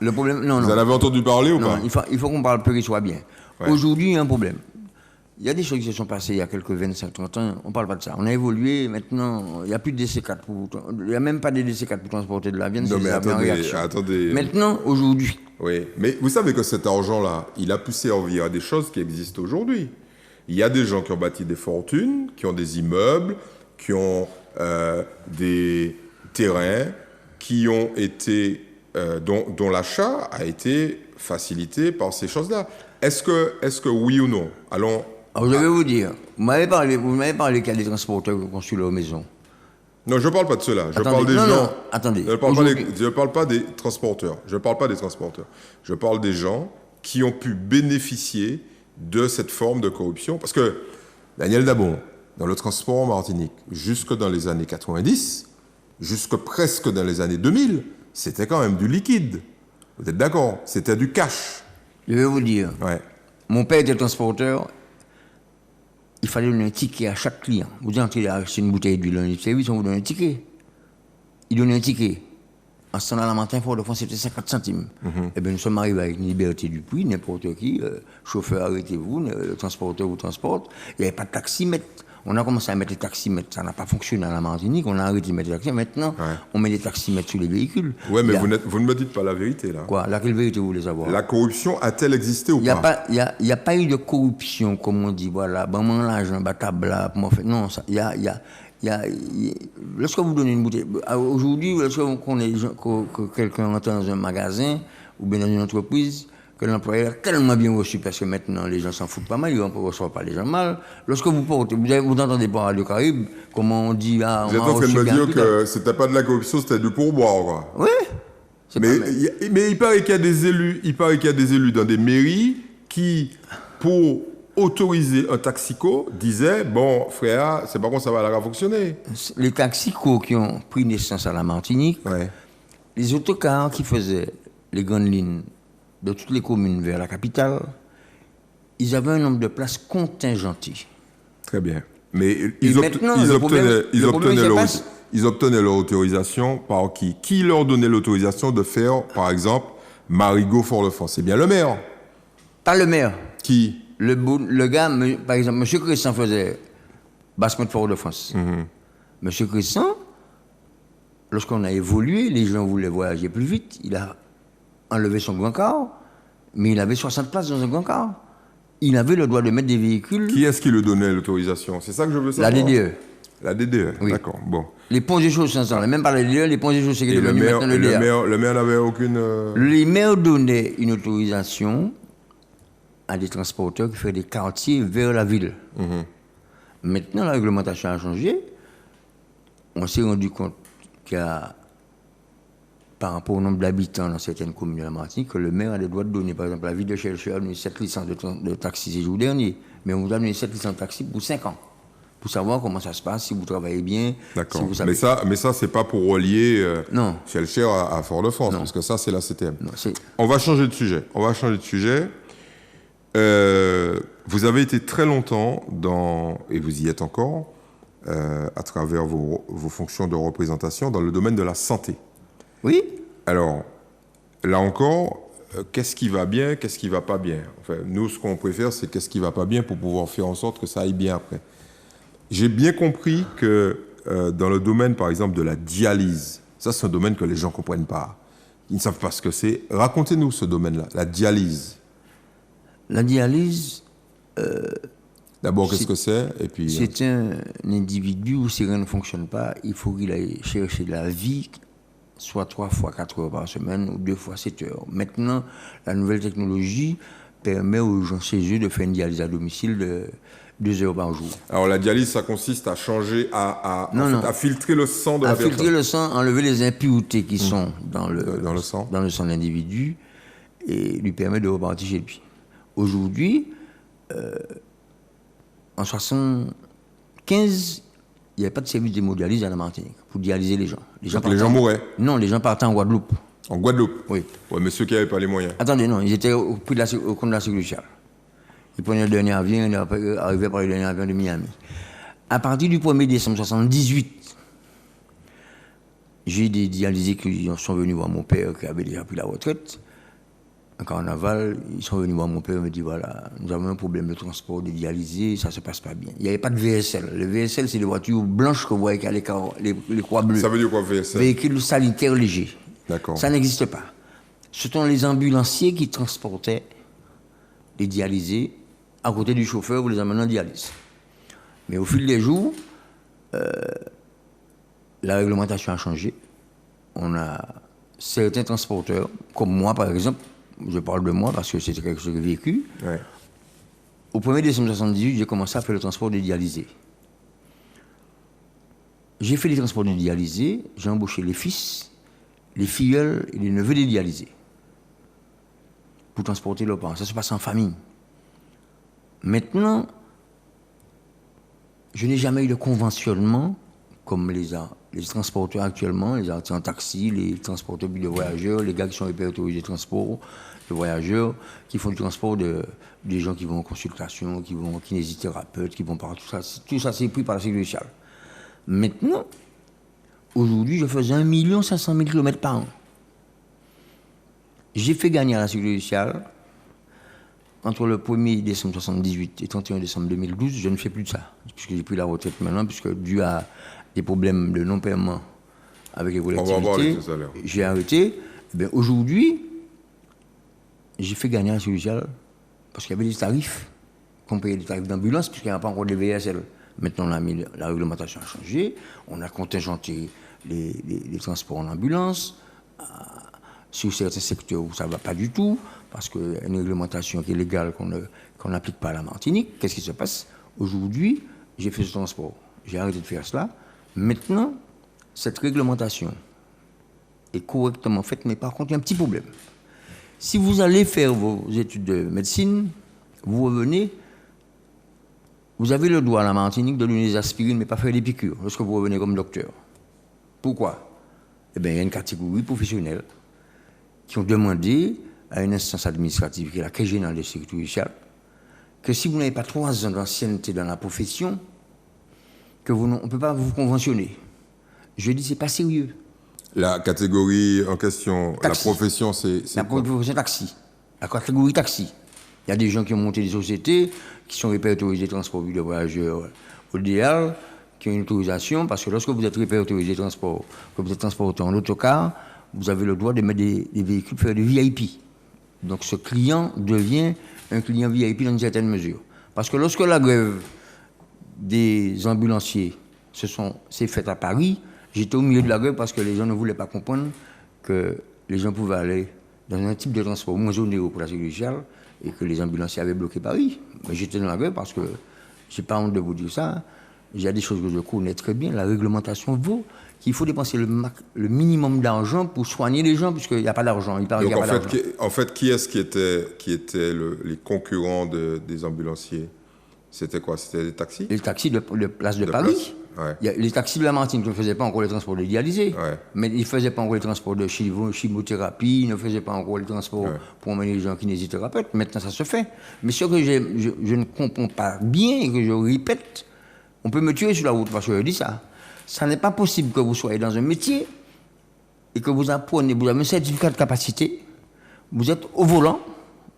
Vous en avez entendu parler ou pas? Non, il faut qu'on parle peu qu'il soit bien. Ouais. Aujourd'hui, il y a un problème. Il y a des choses qui se sont passées il y a quelques 25-30 ans, on ne parle pas de ça. On a évolué, maintenant, il n'y a plus de DC4 il n'y a même pas de DC4 pour transporter de la viande, non, mais attendez. Maintenant, aujourd'hui. Oui, mais vous savez que cet argent-là, il a pu servir à des choses qui existent aujourd'hui. Il y a des gens qui ont bâti des fortunes, qui ont des immeubles, qui ont des terrains, qui ont été, dont l'achat a été facilité par ces choses-là. Est-ce que oui ou non? Allons. Alors, je vais vous dire, vous m'avez parlé qu'il y a des transporteurs qui construisent leur maison. Non, je ne parle pas de cela. Je parle des gens. Non, attendez. Je ne parle pas des transporteurs. Je parle des gens qui ont pu bénéficier de cette forme de corruption. Parce que, Daniel Dabon, dans le transport en Martinique, jusque dans les années 90, jusque presque dans les années 2000, c'était quand même du liquide. Vous êtes d'accord? C'était du cash. Je vais vous dire. Ouais. Mon père était transporteur. Il fallait donner un ticket à chaque client. Vous entrez à acheter une bouteille d'huile dans le service, on vous donne un ticket. Il donnait un ticket. En ce temps-là, la matin, Fort-de-France, c'était 50 centimes. Eh bien, nous sommes arrivés avec une liberté du prix, n'importe qui, chauffeur, arrêtez-vous, le transporteur vous transporte. Il n'y avait pas de taximètre. On a commencé à mettre des taximètres, ça n'a pas fonctionné à la Martinique, on a arrêté de mettre des taximètres. Maintenant, on met des taximètres sur les véhicules. Oui, mais vous ne me dites pas la vérité, là. Quoi? Quelle vérité vous voulez savoir? La corruption a-t-elle existé ou pas? Il n'y a pas eu de corruption, comme on dit, voilà, bon, l'argent, batabla, non, lorsque vous donnez une bouteille, aujourd'hui, lorsque vous connaissez que quelqu'un entre dans un magasin ou bien dans une entreprise, que l'employé a tellement bien reçu, parce que maintenant les gens s'en foutent pas mal, ils ne reçoivent pas les gens mal. Lorsque vous portez, vous entendez par Radio Caraïbe, comment on dit... Ah, vous êtes en train de me dire que c'était pas de la corruption, c'était du pourboire, quoi. Oui. Mais il paraît qu'il y a des élus dans des mairies qui, pour autoriser un taxico, disaient, bon, frère, c'est pas comment ça va fonctionner. Les taxicos qui ont pris naissance à la Martinique, les autocars qui faisaient les grandes lignes de toutes les communes vers la capitale, ils avaient un nombre de places contingentées. Très bien. Mais ils obtenaient leur autorisation par qui? Qui leur donnait l'autorisation de faire, par exemple, Marigot Fort-de-France? C'est bien le maire. Pas le maire. Qui? Le gars, par exemple, M. Cressan faisait Basse-Côte Fort-de-France. M. Cressan, lorsqu'on a évolué, les gens voulaient voyager plus vite, il a enlevé son grand car, mais il avait 60 places dans un grand car. Il avait le droit de mettre des véhicules... Qui est-ce qui lui donnait l'autorisation? C'est ça que je veux savoir. La DDE. La DDE, oui. D'accord, bon. Les ponts et choses, même pas la DDE, les ponts et choses, c'est qui est devenu maintenant le DA. Le maire n'avait aucune... Les maires donnaient une autorisation à des transporteurs qui faisaient des quartiers vers la ville. Maintenant, la réglementation a changé. On s'est rendu compte qu'il y a, par rapport au nombre d'habitants dans certaines communes de la Martinique, que le maire a le droit de donner, par exemple, la ville de Chercheur a donné 7 licences de taxi ces jours derniers, mais on vous a donné 7 licences de taxi pour 5 ans. pour savoir comment ça se passe, si vous travaillez bien. D'accord. Si vous savez... Mais ça, c'est pas pour relier Non. Shellshare à Fort-de-France, parce que ça, c'est la CTM. Non, On va changer de sujet. Vous avez été très longtemps et vous y êtes encore, à travers vos fonctions de représentation dans le domaine de la santé. Oui. Alors, là encore, qu'est-ce qui va bien, qu'est-ce qui va pas bien? Enfin, nous, ce qu'on préfère, c'est qu'est-ce qui va pas bien pour pouvoir faire en sorte que ça aille bien après. J'ai bien compris que dans le domaine, par exemple, de la dialyse, ça, c'est un domaine que les gens ne comprennent pas. Ils ne savent pas ce que c'est. Racontez-nous ce domaine-là, la dialyse. La dialyse... D'abord, qu'est-ce que c'est? Et puis, c'est un individu où si rien ne fonctionne pas, il faut qu'il aille chercher la vie, soit 3 fois 4 heures par semaine ou 2 fois 7 heures. Maintenant, la nouvelle technologie permet aux gens chez eux de faire une dialyse à domicile de 2 heures par jour. Alors la dialyse, ça consiste à changer, à filtrer le sang de la personne. À filtrer le sang, enlever les impuretés qui sont dans le sang de l'individu et lui permettre de repartir chez lui. Aujourd'hui, en 1975, il n'y avait pas de service d'hémodialyse à la Martinique pour dialyser les gens. Les gens mouraient? Non, les gens partaient en Guadeloupe. En Guadeloupe? Oui. Ouais, mais ceux qui n'avaient pas les moyens. Attendez, non, ils étaient au compte de la sécurité sociale. Ils prenaient le dernier avion, ils arrivaient par le dernier avion de Miami. À partir du 1er décembre 1978, j'ai des dialysés qui sont venus voir mon père qui avait déjà pris la retraite. En carnaval, ils sont venus voir mon père et me disent voilà, nous avons un problème de transport des dialysés, ça ne se passe pas bien. Il n'y avait pas de VSL. Le VSL, c'est des voitures blanches que vous voyez qui ont les croix bleues. Ça veut dire quoi, VSL? Véhicule sanitaire léger. D'accord. Ça n'existe pas. Ce sont les ambulanciers qui transportaient les dialysés à côté du chauffeur ou les amenant en dialyse. Mais au fil des jours, la réglementation a changé. On a certains transporteurs, comme moi par exemple, je parle de moi parce que c'était quelque chose que j'ai vécu. Ouais. Au 1er décembre 1978, j'ai commencé à faire le transport de dialysés. J'ai fait les transports de dialysés, j'ai embauché les fils, les filleuls et les neveux des dialysés pour transporter leurs parents. Ça se passe en famille. Maintenant, je n'ai jamais eu de conventionnement comme les transporteurs actuellement, les artistes en taxi, les transporteurs de voyageurs, les gars qui sont répertoriés de transport de voyageurs, qui font du transport des gens qui vont en consultation, qui vont en kinésithérapeute, qui vont par tout ça c'est pris par la sécurité sociale. Maintenant, aujourd'hui, je faisais 1 500 000 km par an. J'ai fait gagner à la sécurité sociale entre le 1er décembre 1978 et 31 décembre 2012, je ne fais plus de ça, puisque j'ai pris la retraite maintenant, puisque dû à des problèmes de non-paiement avec les collectivités, j'ai arrêté. Ben, aujourd'hui, j'ai fait gagner à la sécurité sociale parce qu'il y avait des tarifs, qu'on payait des tarifs d'ambulance, puisqu'il n'y a pas encore de VSL. Maintenant, la réglementation a changé, on a contingenté les transports en ambulance, sur certains secteurs où ça ne va pas du tout, parce qu'il y a une réglementation qui est légale qu'on n'applique pas à la Martinique. Qu'est-ce qui se passe? Aujourd'hui, j'ai fait ce transport. J'ai arrêté de faire cela. Maintenant, cette réglementation est correctement faite, mais par contre, il y a un petit problème. Si vous allez faire vos études de médecine, vous revenez, vous avez le droit à la Martinique de donner des aspirines, mais pas faire des piqûres, lorsque vous revenez comme docteur. Pourquoi? Eh bien, il y a une catégorie professionnelle qui ont demandé à une instance administrative, qui est la Caisse générale de sécurité sociale, que si vous n'avez pas 3 ans d'ancienneté dans la profession, on ne peut pas vous conventionner. Je dis, c'est pas sérieux. La catégorie en question, taxi. La profession, c'est la profession taxi. La catégorie taxi. Il y a des gens qui ont monté des sociétés, qui sont répertoriés transport de voyageurs ODL, qui ont une autorisation, parce que lorsque vous êtes répertorié transport, que vous êtes transporté en autocar, vous avez le droit de mettre des véhicules pour faire des VIP. Donc ce client devient un client VIP dans une certaine mesure. Parce que lorsque la grève des ambulanciers s'est faite à Paris, j'étais au milieu de la grève parce que les gens ne voulaient pas comprendre que les gens pouvaient aller dans un type de transport moins onéreux pour la sécurité sociale et que les ambulanciers avaient bloqué Paris. Mais j'étais dans la grève parce que, je n'ai pas honte de vous dire ça, il y a des choses que je connais très bien. La réglementation vaut qu'il faut dépenser le minimum d'argent pour soigner les gens, puisqu'il n'y a pas d'argent. Donc en fait, qui est-ce qui étaient les concurrents des ambulanciers? C'était quoi? C'était des taxis? Les taxis de place de Paris. Ouais. Les taxis de la Martinique ne faisaient pas encore les transports de dialysés, Ouais. mais ils ne faisaient pas encore les transports de chimiothérapie, ils ne faisaient pas encore les transports pour emmener les gens kinésithérapeutes. Maintenant, ça se fait. Mais ce que je ne comprends pas bien et que je répète, on peut me tuer sur la route parce que je dis ça. Ça n'est pas possible que vous soyez dans un métier et que vous apprenez, vous avez un certificat de capacité, vous êtes au volant,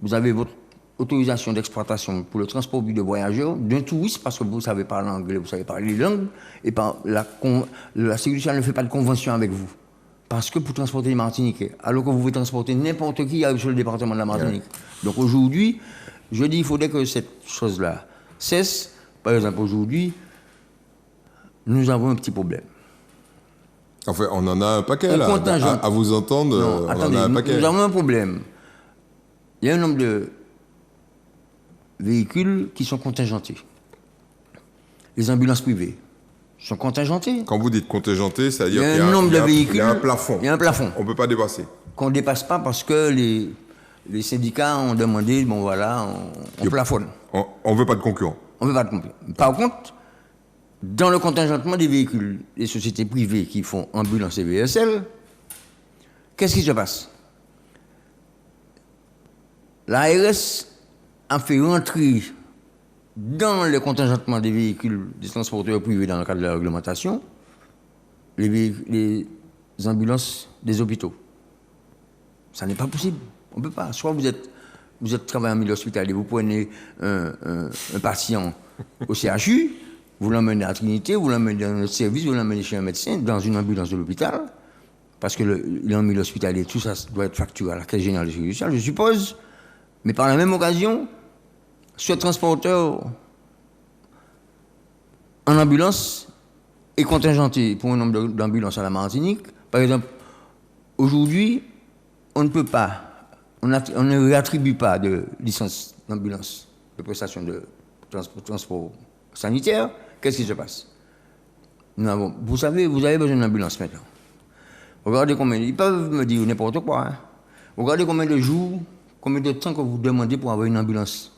vous avez votre autorisation d'exploitation pour le transport de voyageurs d'un touriste parce que vous savez parler anglais, vous savez parler les langues, et la sécurité sociale ne fait pas de convention avec vous. Parce que pour transporter les Martiniquais, alors que vous pouvez transporter n'importe qui qui arrive sur le département de la Martinique. Donc aujourd'hui, je dis qu'il faudrait que cette chose-là cesse. Par exemple, aujourd'hui, nous avons un petit problème. Enfin, on en a un paquet, là. À vous entendre, non, attendez, en a un paquet. Nous avons un problème. Il y a un nombre de véhicules qui sont contingentés. Les ambulances privées sont contingentées. Quand vous dites contingenté, c'est-à-dire qu'il y a un nombre de véhicules. Il y a un plafond. Il y a un plafond. On ne peut pas dépasser. Qu'on ne dépasse pas parce que les syndicats ont demandé, bon voilà, on plafonne. On ne veut pas de concurrents. On ne veut pas de concurrents. Par contre, dans le contingentement des véhicules, les sociétés privées qui font ambulance et VSL, qu'est-ce qui se passe? L'ARS a fait rentrer dans le contingentement des véhicules des transporteurs privés dans le cadre de la réglementation les ambulances des hôpitaux. Ça n'est pas possible. On ne peut pas. Soit vous êtes travaillant en milieu hospitalier, vous prenez un patient au CHU, vous l'emmenez à Trinité, vous l'emmenez dans notre service, vous l'emmenez chez un médecin, dans une ambulance de l'hôpital, parce que le milieu hospitalier, tout ça doit être facturé à la Caisse générale de sécurité sociale, je suppose. Mais par la même occasion, ce transporteur en ambulance est contingenté pour un nombre d'ambulances à la Martinique. Par exemple, aujourd'hui, on ne peut pas, on ne réattribue pas de licence d'ambulance, de prestation de transport sanitaire. Qu'est-ce qui se passe? Vous savez, vous avez besoin d'une ambulance maintenant. Regardez combien, ils peuvent me dire n'importe quoi. Hein. Regardez combien de jours, combien de temps que vous demandez pour avoir une ambulance.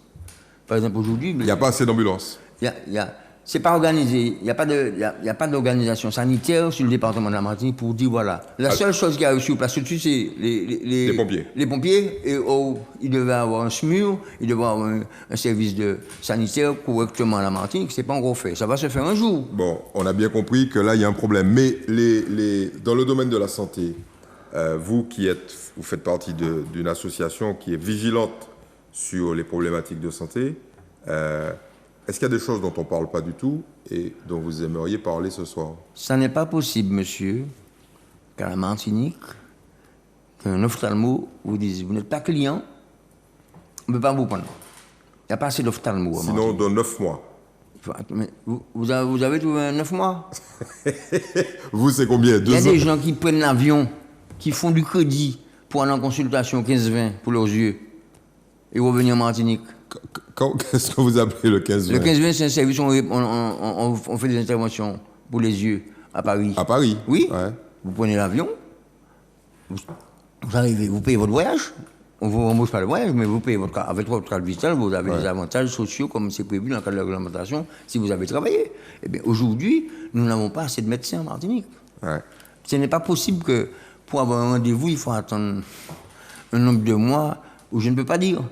Par exemple, aujourd'hui... Il n'y a pas assez d'ambulances. C'est pas organisé. Il n'y a pas d'organisation sanitaire sur le département de la Martinique pour dire, voilà. La seule chose qui a reçu place dessus, c'est les pompiers. Les pompiers. Et ils devaient avoir un SMUR, ils devaient avoir un service sanitaire correctement à la Martinique. C'est pas encore fait. Ça va se faire un jour. Bon, on a bien compris que là, il y a un problème. Mais dans le domaine de la santé, vous faites partie d'une association qui est vigilante sur les problématiques de santé. Est-ce qu'il y a des choses dont on ne parle pas du tout et dont vous aimeriez parler ce soir? Ça n'est pas possible, monsieur, qu'à la Martinique, qu'un ophtalmo vous dise, vous n'êtes pas client, on ne peut pas vous prendre. Il n'y a pas assez d'ophtalmo. Sinon, dans 9 mois. Mais vous avez trouvé 9 mois? Vous, c'est combien? 2 ans? Il y a des gens qui prennent l'avion, qui font du crédit pour aller en consultation 15-20 pour leurs yeux et revenir en Martinique. Qu'est-ce que vous appelez le 15-20? Le 15-20, c'est un service où on fait des interventions pour les yeux à Paris. À Paris? Oui. Ouais. Vous prenez l'avion, vous arrivez, vous payez votre voyage. On ne vous rembourse pas le voyage, mais vous payez avec votre carte vitale, vous avez des avantages sociaux comme c'est prévu dans le cadre de la réglementation si vous avez travaillé. Eh bien, aujourd'hui, nous n'avons pas assez de médecins en Martinique. Ouais. Ce n'est pas possible que pour avoir un rendez-vous, il faut attendre un nombre de mois où je ne peux pas dire.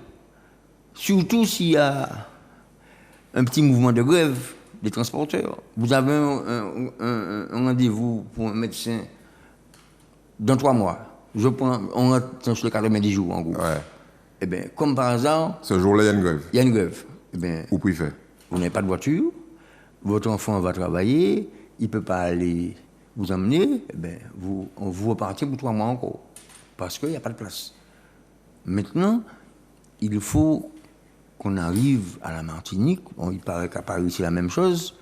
Surtout s'il y a un petit mouvement de grève des transporteurs. Vous avez un rendez-vous pour un médecin dans 3 mois. On rentre sur les 90 jours, en gros. Ouais. Eh bien, comme par hasard... Ce jour-là, il y a une grève. Il y a une grève. Eh bien, vous pouvez faire. Vous n'avez pas de voiture, votre enfant va travailler, il ne peut pas aller vous emmener, eh bien, vous repartez pour 3 mois encore. Parce qu'il n'y a pas de place. Maintenant, il faut qu'on arrive à la Martinique, il paraît qu'à Paris c'est la même chose,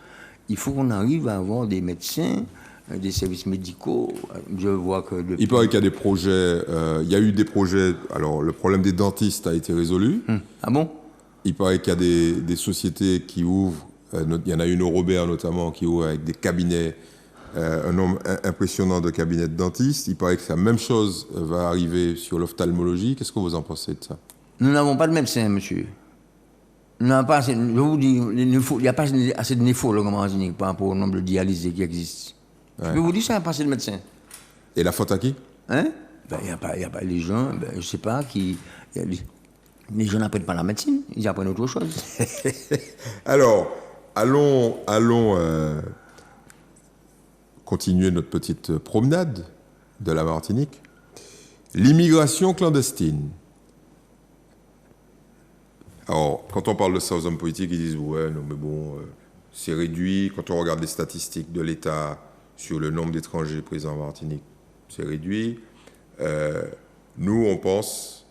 il faut qu'on arrive à avoir des médecins, des services médicaux. Je vois que il paraît qu'il y a des projets, il y a eu des projets, alors le problème des dentistes a été résolu. Ah bon? Il paraît qu'il y a des sociétés qui ouvrent, il y en a une au Robert notamment, qui ouvre avec des cabinets, un nombre impressionnant de cabinets de dentistes. Il paraît que la même chose va arriver sur l'ophtalmologie. Qu'est-ce que vous en pensez de ça? Nous n'avons pas de médecins, monsieur. Non, pas assez, je vous dis, il n'y a pas assez de néphrologues en Martinique par rapport au nombre de dialysés qui existent. Ouais. Je peux vous dire ça, pas assez de médecins. Et la faute à qui? Hein? Ben, il n'y a pas les gens, ben, je ne sais pas, les gens n'apprennent pas la médecine, ils apprennent autre chose. Alors, allons continuer notre petite promenade de la Martinique. L'immigration clandestine. Alors, quand on parle de ça aux hommes politiques, ils disent « Ouais, non, mais bon, c'est réduit. » Quand on regarde les statistiques de l'État sur le nombre d'étrangers présents en Martinique, c'est réduit. Nous, on pense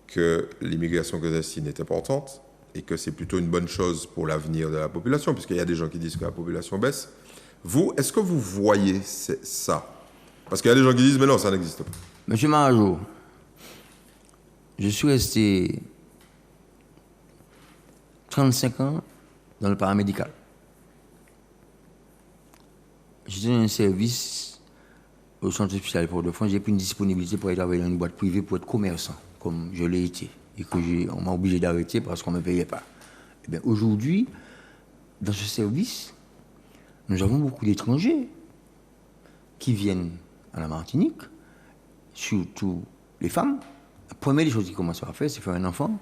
que l'immigration clandestine est importante et que c'est plutôt une bonne chose pour l'avenir de la population, puisqu'il y a des gens qui disent que la population baisse. Vous, est-ce que vous voyez ça? Parce qu'il y a des gens qui disent « Mais non, ça n'existe pas. » Monsieur Marajo, je suis resté 35 ans dans le paramédical. J'étais dans un service au centre hospitalier de Port-de-France. J'ai pris une disponibilité pour aller travailler dans une boîte privée pour être commerçant, comme je l'ai été. Et que on m'a obligé d'arrêter parce qu'on ne me payait pas. Eh bien, aujourd'hui, dans ce service, nous avons beaucoup d'étrangers qui viennent à la Martinique, surtout les femmes. La première des choses qu'ils commencent à faire, c'est faire un enfant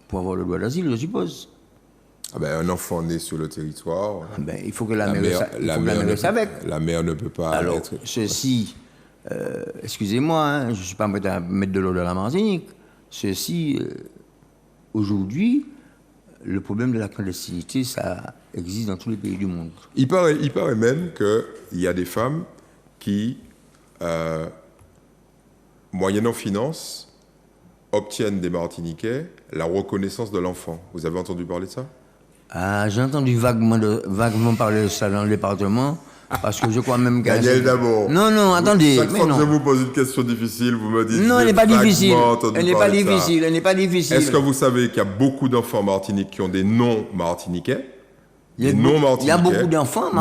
pour avoir le droit d'asile, je suppose. Ah ben, un enfant né sur le territoire, Ben, il faut que la mère reste avec. la mère ne peut pas Alors, être... ceci, excusez-moi, hein, je ne suis pas prêt à mettre de l'ordre à la Martinique. Ceci, aujourd'hui, le problème de la clandestinité, ça existe dans tous les pays du monde. Il paraît même qu'il y a des femmes qui, moyennant finance, obtiennent des Martiniquais la reconnaissance de l'enfant. Vous avez entendu parler de ça? Ah, j'ai entendu vaguement parler de ça dans le département, parce que je crois même qu'à... Daniel, d'abord. Non, attendez. Chaque fois que je vous pose une question difficile, vous me dites... Non, elle n'est pas difficile. Elle n'est pas difficile. Est-ce que vous savez qu'il y a beaucoup d'enfants Martinique qui ont des noms martiniquais? Il y a beaucoup d'enfants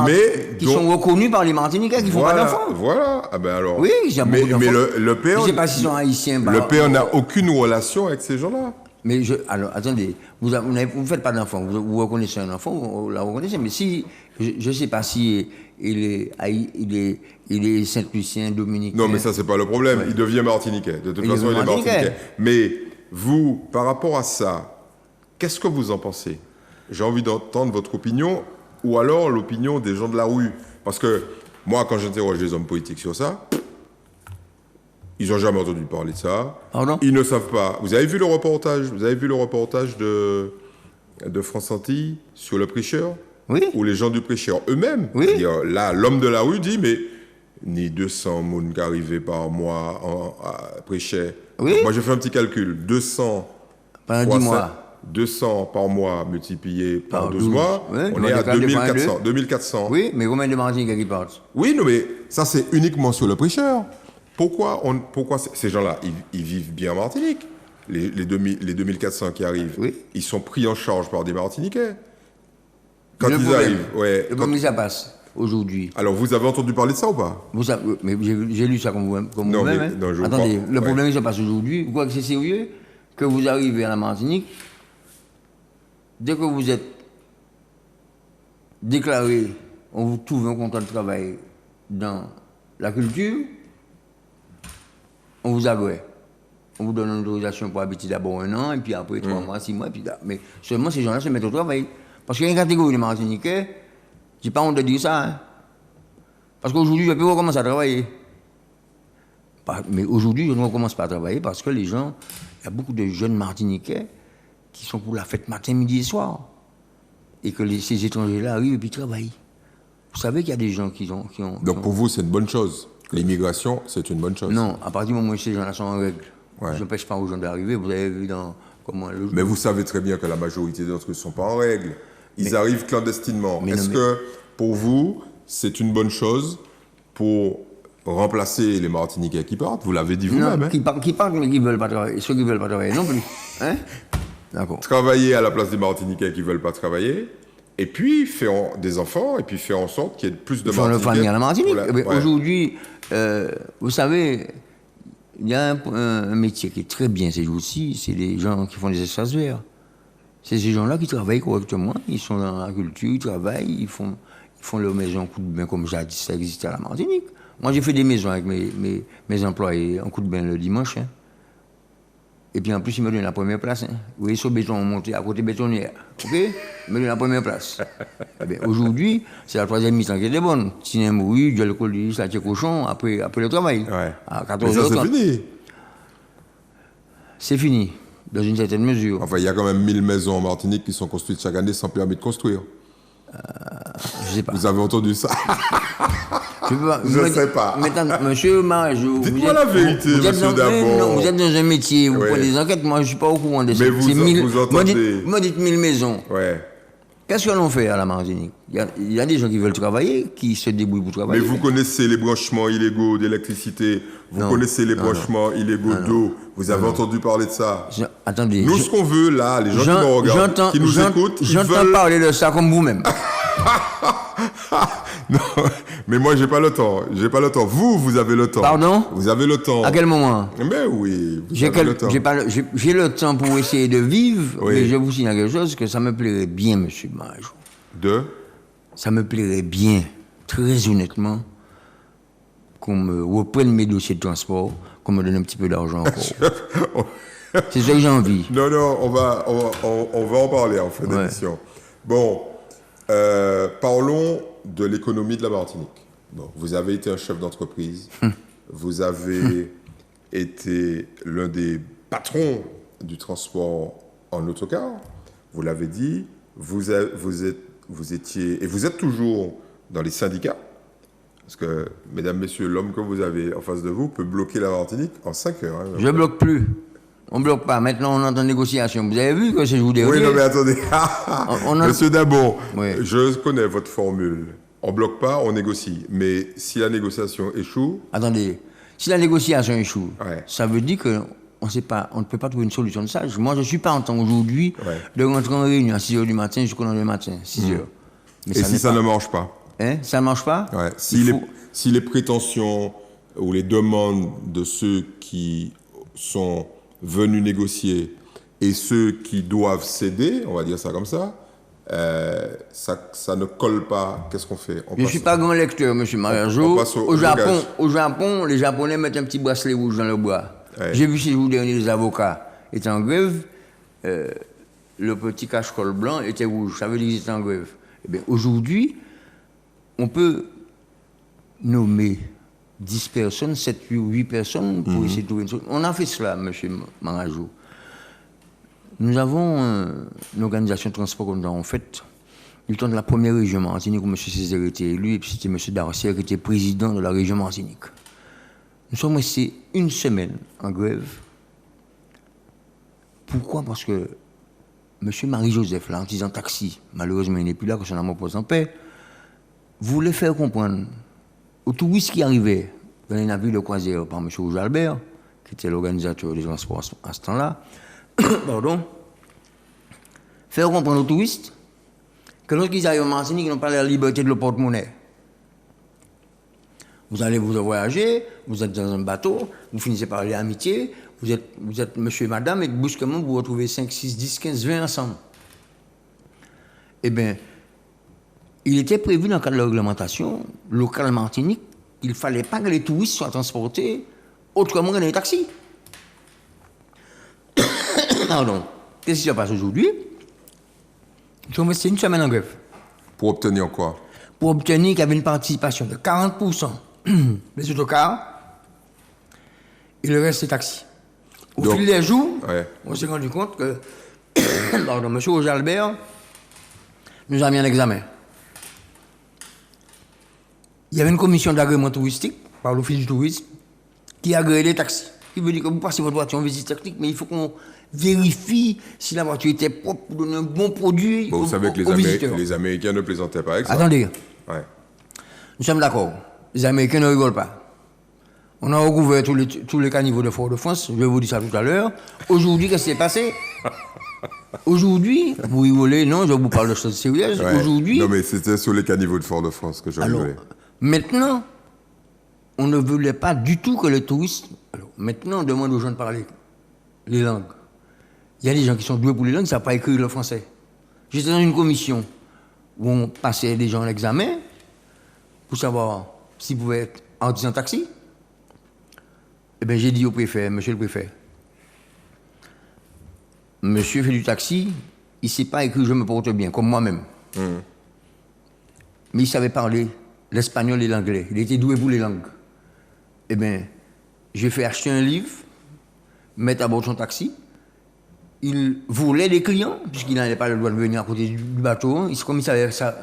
qui sont reconnus par les Martiniquais qui ne font pas d'enfants. Voilà. Ah ben alors, oui, il y a beaucoup d'enfants. Mais le père... Je ne sais pas s'ils sont haïtiens. Le père n'a aucune relation avec ces gens-là. Mais alors, attendez, vous ne faites pas d'enfant, vous reconnaissez un enfant, vous la reconnaissez, mais si, je ne sais pas si il est Saint-Lucien, dominicain. Non, mais ça, c'est pas le problème. Ouais. Il devient martiniquais. De toute façon, il est martiniquais. Mais vous, par rapport à ça, qu'est-ce que vous en pensez? J'ai envie d'entendre votre opinion, ou alors l'opinion des gens de la rue. Parce que moi, quand j'interroge les hommes politiques sur ça, ils n'ont jamais entendu parler de ça. Pardon? Ils ne savent pas. Vous avez vu le reportage de France Antilles sur le prêcheur? Oui. Où les gens du prêcheur eux-mêmes, oui. C'est-à-dire là, l'homme de la rue dit, mais ni 200 mounes qui arrivaient par mois à prêcher. Oui. Moi, j'ai fait un petit calcul. 200 par mois multiplié par 12 mois, oui, on est à 2400. Oui, mais combien de Martiniquais qui partent? Oui, non, mais ça, c'est uniquement sur le prêcheur. Pourquoi ces gens-là, ils vivent bien en Martinique? Les 2400 qui arrivent, oui. Ils sont pris en charge par des Martiniquais. Quand ils arrivent, ouais. Comment ça passe aujourd'hui? Alors, vous avez entendu parler de ça ou pas? Mais j'ai lu ça comme vous-même. Attendez, le problème qui se passe aujourd'hui, vous croyez que c'est sérieux? Que vous arrivez à la Martinique, dès que vous êtes déclaré, on vous trouve un contrat de travail dans la culture, on vous agrée. On vous donne une autorisation pour habiter d'abord 1 an, et puis après 3 mois, 6 mois, et puis là. Mais seulement ces gens-là se mettent au travail. Parce qu'il y a une catégorie de Martiniquais, j'ai pas honte de dire ça, hein. Parce qu'aujourd'hui, je peux recommencer à travailler. Mais aujourd'hui, je ne recommence pas à travailler parce que les gens, il y a beaucoup de jeunes Martiniquais qui sont pour la fête matin, midi et soir. Et que ces étrangers-là arrivent et puis travaillent. Vous savez qu'il y a des gens qui ont... Donc pour vous, c'est une bonne chose. L'immigration, c'est une bonne chose. Non, à partir du moment où ces gens-là sont en règle, je n'empêche pas aux gens d'arriver. Vous avez vu dans... Mais vous savez très bien que la majorité d'entre eux ne sont pas en règle. Ils arrivent clandestinement. Est-ce que, pour vous, c'est une bonne chose pour remplacer les Martiniquais qui partent? Vous l'avez dit vous-même. Non, qui partent, mais qui ne veulent pas travailler. Ceux qui ne veulent pas travailler non plus. Hein? D'accord. Travailler à la place des Martiniquais qui ne veulent pas travailler, et puis faire des enfants, et puis faire en sorte qu'il y ait plus de Martiniquais. Faire le famille à la Martinique. Aujourd'hui, vous savez, il y a un métier qui est très bien ces jours-ci, c'est les gens qui font des espaces verts. C'est ces gens-là qui travaillent correctement, ils sont dans la culture, ils travaillent, ils font leur maison en coup de bain comme jadis, ça existait à la Martinique. Moi, j'ai fait des maisons avec mes employés en coup de bain le dimanche. Hein. Et puis en plus, ils me donnent la première place. Hein. Vous voyez, ce béton monté à côté bétonnière. OK? Ils me donnent la première place. Eh bien, aujourd'hui, c'est la troisième mi-temps qui était bonne. Cinéma, oui, du alcool, la cochon, après le travail. Ouais. À Mais ça, 14h30. c'est fini. C'est fini, dans une certaine mesure. Enfin, il y a quand même 1000 maisons en Martinique qui sont construites chaque année sans permis de construire. Je sais pas. Vous avez entendu ça? Je ne sais pas. Maintenant, monsieur Marajou, Dites-moi la vérité, monsieur Dabo. Non, vous êtes dans un métier, vous Ouais. prenez des enquêtes, moi je ne suis pas au courant de ça. Mais vous C'est vous entendez. Moi dites 1000 maisons. Ouais. Qu'est-ce que l'on fait à la Martinique? Il y a des gens qui veulent travailler, qui se débrouillent pour Mais travailler. vous connaissez les branchements illégaux d'électricité, vous Non. connaissez les branchements illégaux d'eau, vous avez entendu parler de ça. Attendez. Nous, ce qu'on veut, là, les gens qui nous regardent, qui nous écoutent, ils J'entends veulent... parler de ça comme vous-même. Non, mais moi, j'ai pas le temps. J'ai pas le temps. Vous avez le temps. Pardon? Vous avez le temps. À quel moment? Mais oui, vous J'ai avez le temps. j'ai le temps pour essayer de vivre, Oui. mais je vous signale quelque chose que ça me plairait bien, monsieur Marajou. Ça me plairait bien, très honnêtement, qu'on me reprenne mes dossiers de transport, qu'on me donne un petit peu d'argent encore. C'est ça que j'ai envie. Non, on va en parler en fin d'émission. Bon, parlons de l'économie de la Martinique. Bon, vous avez été un chef d'entreprise. Vous avez été l'un des patrons du transport en autocar. Vous l'avez dit. Vous étiez, et vous êtes toujours dans les syndicats. Parce que, mesdames, messieurs, l'homme que vous avez en face de vous peut bloquer la Martinique en 5 heures. Hein, Je ne bloque plus. On ne bloque pas. Maintenant, on est en négociation. Vous avez vu que c'est je vous dis. Oui, non, mais attendez. Monsieur Dabo, Oui. je connais votre formule. On ne bloque pas, on négocie. Mais si la négociation échoue... Attendez. Si la négociation échoue, Ouais. ça veut dire qu'on ne peut pas trouver une solution de sage. Moi, je ne suis pas en temps aujourd'hui de rentrer en réunion à 6 h du matin jusqu'au lendemain matin, 6 h. Mais Et si ça ne marche pas? Hein? Ça ne marche pas? Ouais. Si les prétentions ou les demandes de ceux qui sont venus négocier et ceux qui doivent céder, on va dire ça comme ça, ça ne colle pas, qu'est-ce qu'on fait? Je ne suis pas grand lecteur, M. Marajou. on passe au Au Japon, les Japonais mettent un petit bracelet rouge dans le bras. Ouais. J'ai vu ces jours derniers les avocats étaient en grève, le petit cache-col blanc était rouge, ça veut dire qu'ils étaient en grève. Eh bien, aujourd'hui, on peut nommer 10 personnes, 7, 8 personnes pour essayer de trouver une solution. On a fait cela, M. Marajou. Nous avons une organisation de transport que nous avons faite du temps de la première région Martinique où M. Césaire était élu et puis c'était M. Darcier qui était président de la région Martinique. Nous sommes restés une semaine en grève. Pourquoi? Parce que M. Marie-Joseph, l'artisan taxi, malheureusement il n'est plus là, que son amour pose en paix, voulait faire comprendre aux touristes qui arrivaient dans les navires de croisière par M. Rouge Albert, qui était l'organisateur des transports à ce temps-là, pardon, faire comprendre aux touristes que lorsqu'ils arrivent en Martinique, ils n'ont pas la liberté de le porte-monnaie. Vous allez vous voyager, vous êtes dans un bateau, vous finissez par aller à amitié, vous êtes monsieur et madame, et brusquement vous retrouvez 5, 6, 10, 15, 20 ensemble. Eh bien, il était prévu dans le cadre de la réglementation locale Martinique qu'il ne fallait pas que les touristes soient transportés autrement que dans les taxis. Pardon. Qu'est-ce qui se passe aujourd'hui? Nous sommes restés une semaine en grève. Pour obtenir quoi? Pour obtenir qu'il y avait une participation de 40% des autocars et le reste des taxis. Au Donc, fil des jours, ouais. on s'est rendu compte que pardon, M. Roger Albert nous a mis en examen. Il y avait une commission d'agrément touristique par l'Office du tourisme qui agrée les taxis. Qui veut dire que vous passez votre voiture en visite technique, mais il faut qu'on vérifie si la voiture était propre pour donner un bon produit Bon, vous savez que les Américains ne plaisantaient pas avec ça. Attendez, Ouais. nous sommes d'accord. Les Américains ne rigolent pas. On a recouvert tous les caniveaux de Fort-de-France, je vais vous dire ça tout à l'heure. Aujourd'hui, qu'est-ce qui s'est passé? Aujourd'hui, vous rigolez, non, je vous parle de choses sérieuses. Ouais. Aujourd'hui, Non, mais c'était sur les caniveaux de Fort-de-France que je alors, rigolais. maintenant, on ne voulait pas du tout que les touristes... Alors, maintenant, on demande aux gens de parler les langues. Il y a des gens qui sont doués pour les langues, ils ne savent pas écrire le français. J'étais dans une commission où on passait des gens à l'examen pour savoir s'ils pouvaient être artistes en taxi. Eh bien, j'ai dit au préfet, monsieur le préfet, monsieur fait du taxi, il ne sait pas écrire je me porte bien, comme moi-même. Mais il savait parler l'espagnol et l'anglais. Il était doué pour les langues. Eh bien, j'ai fait acheter un livre, mettre à bord son taxi. Il volait des clients, puisqu'il n'avait pas le droit de venir à côté du bateau. Hein. Comme il savait ça,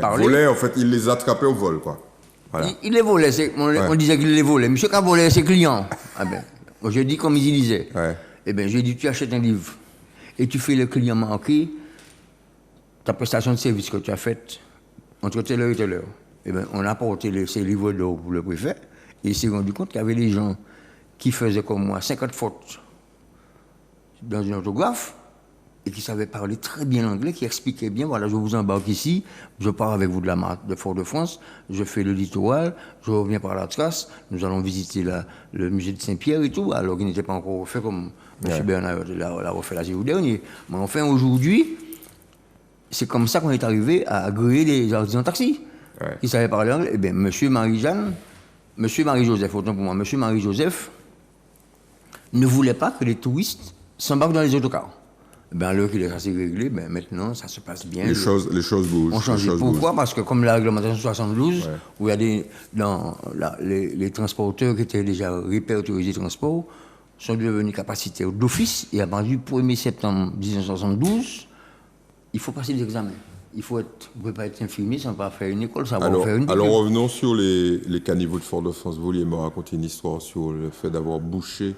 parler. Volait, en fait, il les attrapait au vol, quoi. Voilà. Il les volait, on disait qu'il les volait. Monsieur qui a volé ses clients. Ah ben, je dis comme il disait. Ouais. Eh bien, j'ai dit, tu achètes un livre et tu fais le client manquer ta prestation de service que tu as faite entre telle heure et telle heure. Eh bien, on a apporté ces livres d'or pour le préfet et il s'est rendu compte qu'il y avait des gens qui faisaient comme moi 50 fautes dans une orthographe et qui savaient parler très bien l'anglais, qui expliquaient bien, voilà, je vous embarque ici, je pars avec vous de Fort-de-France, je fais le littoral, je reviens par la trace, nous allons visiter le musée de Saint-Pierre et tout, alors qu'il n'était pas encore refait comme M. Bernard l'a refait la jour dernier. Mais enfin, aujourd'hui, c'est comme ça qu'on est arrivé à agréer les artistes en taxi. Qui savaient parler anglais. Eh bien, M. Marie-Joseph, autant pour moi, M. Marie-Joseph ne voulait pas que les touristes s'embarquent dans les autocars. Ben, alors qu'il est assez réglé, ben, maintenant, ça se passe bien. Les choses bougent. On change. Pourquoi? Parce que comme la réglementation 72, où il y a les transporteurs qui étaient déjà répertoriés transport, sont devenus capacitaires d'office, et à partir du 1er septembre 1972, il faut passer des examens. Vous ne pouvez pas être infirmier sans pas faire une école, ça va faire une école. Alors revenons sur les caniveaux de Fort-de-France. Vous vouliez me raconter une histoire sur le fait d'avoir bouché,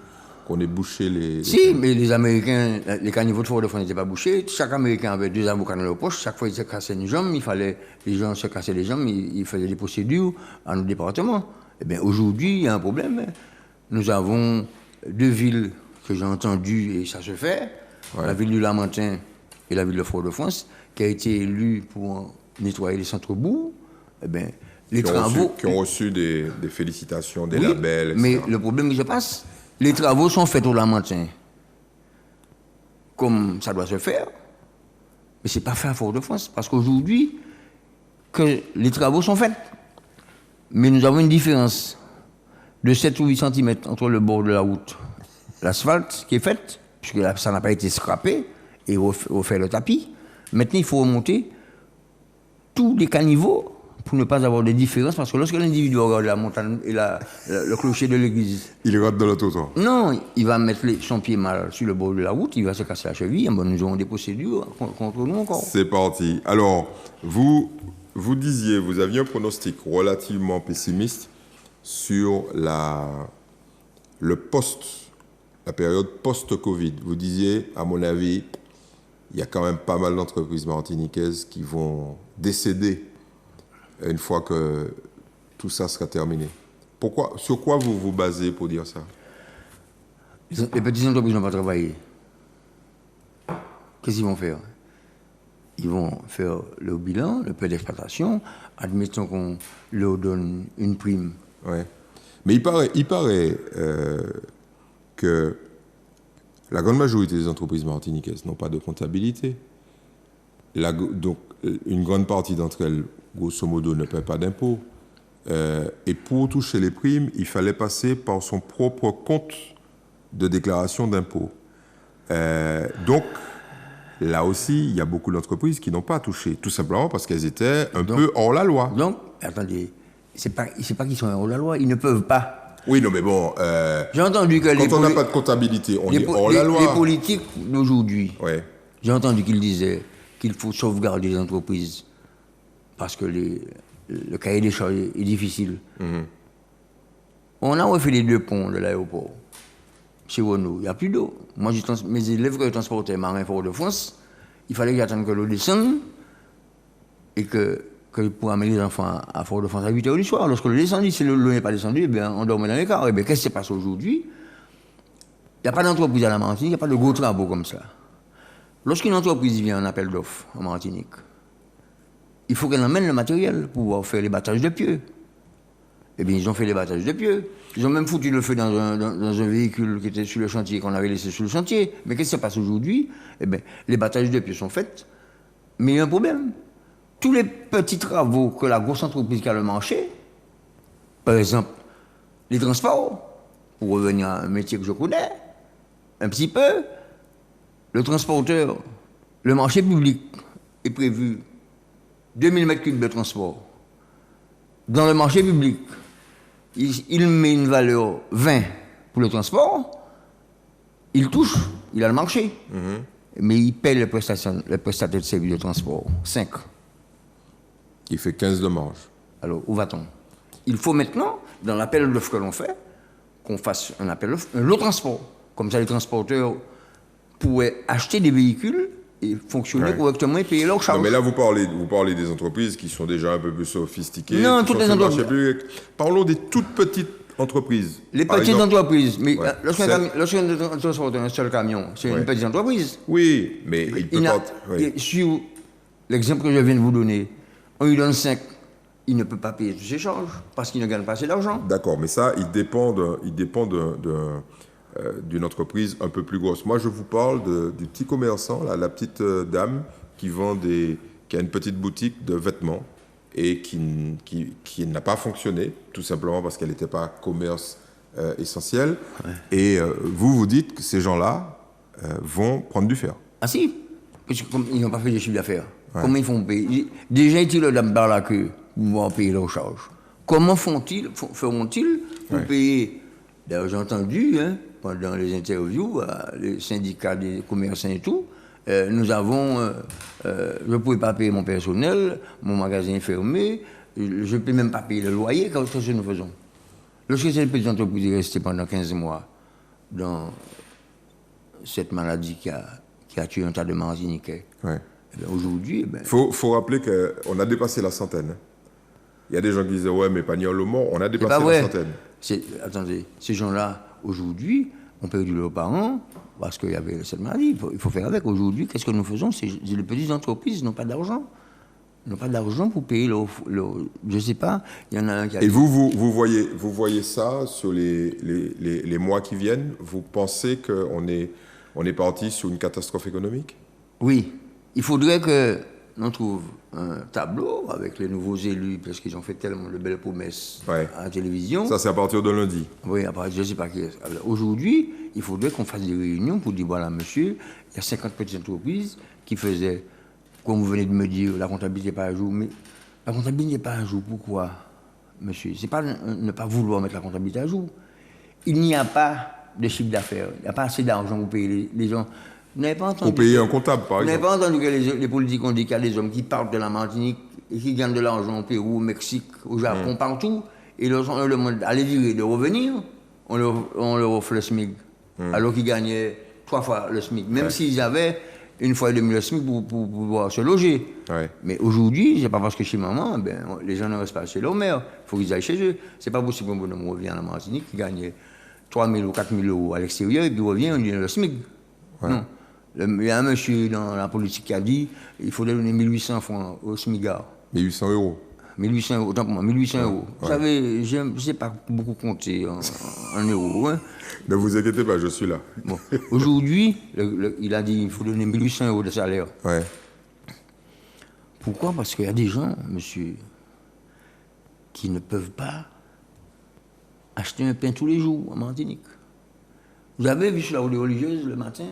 qu'on ait bouché les... Si, mais les Américains, les caniveaux de Fort-de-France n'étaient pas bouchés. Chaque Américain avait 2 avocats dans leur poche. Chaque fois qu'ils se cassaient une jambe, les gens se cassaient les jambes, ils faisaient des procédures à nos départements. Eh bien, aujourd'hui, il y a un problème. Nous avons 2 villes que j'ai entendues, et ça se fait. La ville du Lamentin et la ville de Fort-de-France, qui a été élue pour nettoyer les centres-bourgs. Eh bien, les travaux... Qui ont reçu des félicitations, des labels, etc. Mais le problème qui se passe, les travaux sont faits au Lamentin comme ça doit se faire, mais ce n'est pas fait à Fort-de-France, parce qu'aujourd'hui, que les travaux sont faits. Mais nous avons une différence de 7 ou 8 cm entre le bord de la route, l'asphalte qui est fait, puisque ça n'a pas été scrapé, et refaire le tapis. Maintenant, il faut remonter tous les caniveaux pour ne pas avoir de différence, parce que lorsque l'individu regarde la montagne et le clocher de l'église... Il rate dans l'auto, toi. Non, il va mettre son pied mal sur le bord de la route, il va se casser la cheville, bon, nous aurons des procédures contre nous encore. C'est parti. Alors, vous disiez, vous aviez un pronostic relativement pessimiste sur la période post-Covid. Vous disiez, à mon avis, il y a quand même pas mal d'entreprises martiniquaises qui vont décéder une fois que tout ça sera terminé. Sur quoi vous vous basez pour dire ça? Les petites entreprises n'ont pas travaillé. Qu'est-ce qu'ils vont faire? Ils vont faire le bilan, le peu d'exploitation, admettons qu'on leur donne une prime. Ouais. Mais il paraît que la grande majorité des entreprises martiniquaises n'ont pas de comptabilité. Donc, une grande partie d'entre elles, grosso modo, ne paient pas d'impôts. Et pour toucher les primes, il fallait passer par son propre compte de déclaration d'impôts. Donc, là aussi, il y a beaucoup d'entreprises qui n'ont pas touché, tout simplement parce qu'elles étaient un peu hors la loi. Donc, attendez, c'est pas qu'ils sont hors la loi, ils ne peuvent pas. Oui, non, mais bon... j'ai entendu que quand on n'a pas de comptabilité, on est hors la loi. Les politiques d'aujourd'hui, ouais. J'ai entendu qu'ils disaient qu'il faut sauvegarder les entreprises parce que le cahier des charges est difficile. On a refait les 2 ponts de l'aéroport. Chez Renault, il n'y a plus d'eau. Moi, mes élèves que je transportais marin Fort-de-France, il fallait que j'attende que l'eau descende et que pour amener les enfants à Fort-de-France à 8h du soir. Lorsque l'eau descendit, si l'eau n'est pas descendue, eh bien, on dormait dans les cars. Eh bien, qu'est-ce qui se passe aujourd'hui? Il n'y a pas d'entreprise à la Martinique, il n'y a pas de gros travaux comme ça. Lorsqu'une entreprise vient en appel d'offres en Martinique, il faut qu'elle emmène le matériel pour pouvoir faire les battages de pieux. Eh bien, ils ont fait les battages de pieux. Ils ont même foutu le feu dans un véhicule qui était sur le chantier, qu'on avait laissé sur le chantier. Mais qu'est-ce qui se passe aujourd'hui? Eh bien, les battages de pieux sont faits, mais il y a un problème. Tous les petits travaux que la grosse entreprise qui a le marché, par exemple, les transports, pour revenir à un métier que je connais, un petit peu, le transporteur, le marché public est prévu 2000 mètres cubes de transport. Dans le marché public, il met une valeur 20 pour le transport, il touche, il a le marché. Mais il paye le prestataire de service de transport, 5. Il fait 15 de marge. Alors, où va-t-on? Il faut maintenant, dans l'appel d'offres que l'on fait, qu'on fasse un appel d'offres, un lot transport. Comme ça, les transporteurs pourraient acheter des véhicules et fonctionner correctement et payer leurs charges. Non, mais là, vous parlez des entreprises qui sont déjà un peu plus sophistiquées. Non, toutes les entreprises. Parlons des toutes petites entreprises. Les petites entreprises. Mais lorsqu'un transporteur a un seul camion, c'est une petite entreprise. Oui, mais il peut pas... Sur l'exemple que je viens de vous donner, on lui donne 5, il ne peut pas payer toutes ses charges parce qu'il ne gagne pas assez d'argent. D'accord, mais ça, il dépend d'une entreprise un peu plus grosse. Moi, je vous parle du petit commerçant, là, la petite dame qui a une petite boutique de vêtements et qui n'a pas fonctionné, tout simplement parce qu'elle n'était pas commerce essentiel. Ouais. Et vous dites que ces gens-là vont prendre du fer. Ah si, parce qu'ils n'ont pas fait de chiffre d'affaires. Ouais. Comment ils font payer? Déjà, ils tirent la dame par la queue pour pouvoir payer leurs charges. Comment feront-ils pour payer? D'ailleurs, j'ai entendu, pendant les interviews, les syndicats des commerçants et tout, nous avons, je ne pouvais pas payer mon personnel, mon magasin est fermé, je ne peux même pas payer le loyer, qu'est-ce que nous faisons? Lorsque cette petite entreprise est restée pendant 15 mois dans cette maladie qui a tué un tas de Martiniquais, aujourd'hui... Faut rappeler qu'on a dépassé la centaine. Il y a des gens qui disaient, ouais, mais Pagnol le mort, on a dépassé la centaine. Attendez, ces gens-là, aujourd'hui, ont perdu leurs parents parce qu'il y avait cette maladie. Il faut faire avec. Aujourd'hui, qu'est-ce que nous faisons? Les petites entreprises n'ont pas d'argent. Ils n'ont pas d'argent pour payer leur... Je ne sais pas, il y en a un qui a... Et vous voyez ça sur les mois qui viennent? Vous pensez qu'on est parti sur une catastrophe économique? Oui. Il faudrait que l'on trouve un tableau avec les nouveaux élus, parce qu'ils ont fait tellement de belles promesses à la télévision. Ça, c'est à partir de lundi. Oui, après, je ne sais pas qui est. Aujourd'hui, il faudrait qu'on fasse des réunions pour dire, voilà, monsieur, il y a 50 petites entreprises qui faisaient, comme vous venez de me dire, la comptabilité n'est pas à jour. Mais la comptabilité n'est pas à jour. Pourquoi, monsieur? Ce n'est pas ne pas vouloir mettre la comptabilité à jour. Il n'y a pas de chiffre d'affaires. Il n'y a pas assez d'argent pour payer les gens. Vous n'avez pas entendu... Pour payer un comptable, par exemple. Vous n'avez pas entendu que les politiques ont dit qu'il y a des hommes qui partent de la Martinique et qui gagnent de l'argent au Pérou, au Mexique, au Japon, partout, et on leur demande d'aller virer, de revenir, on leur offre le SMIC, alors qu'ils gagnaient 3 fois le SMIC, même s'ils avaient 1,5 fois le SMIC pour pouvoir se loger. Ouais. Mais aujourd'hui, c'est pas parce que chez maman, les gens ne restent pas chez leur mère, il faut qu'ils aillent chez eux. C'est pas possible qu'un bonhomme revienne à la Martinique qui gagnait 3 000 ou 4 000 euros à l'extérieur et puis revient, on dit le SMIC. Ouais. Non. Il y a un monsieur dans la politique qui a dit qu'il faudrait donner 1800 francs au SMIGAR. 1800 euros 1800 euros, autant pour moi, 1800 euros. Vous savez, je ne sais pas beaucoup compter en euros. Ne vous inquiétez pas, je suis là. Bon. Aujourd'hui, il a dit qu'il faut donner 1800 euros de salaire. Ouais. Pourquoi? Parce qu'il y a des gens, monsieur, qui ne peuvent pas acheter un pain tous les jours en Martinique. Vous avez vu sur la route religieuse le matin,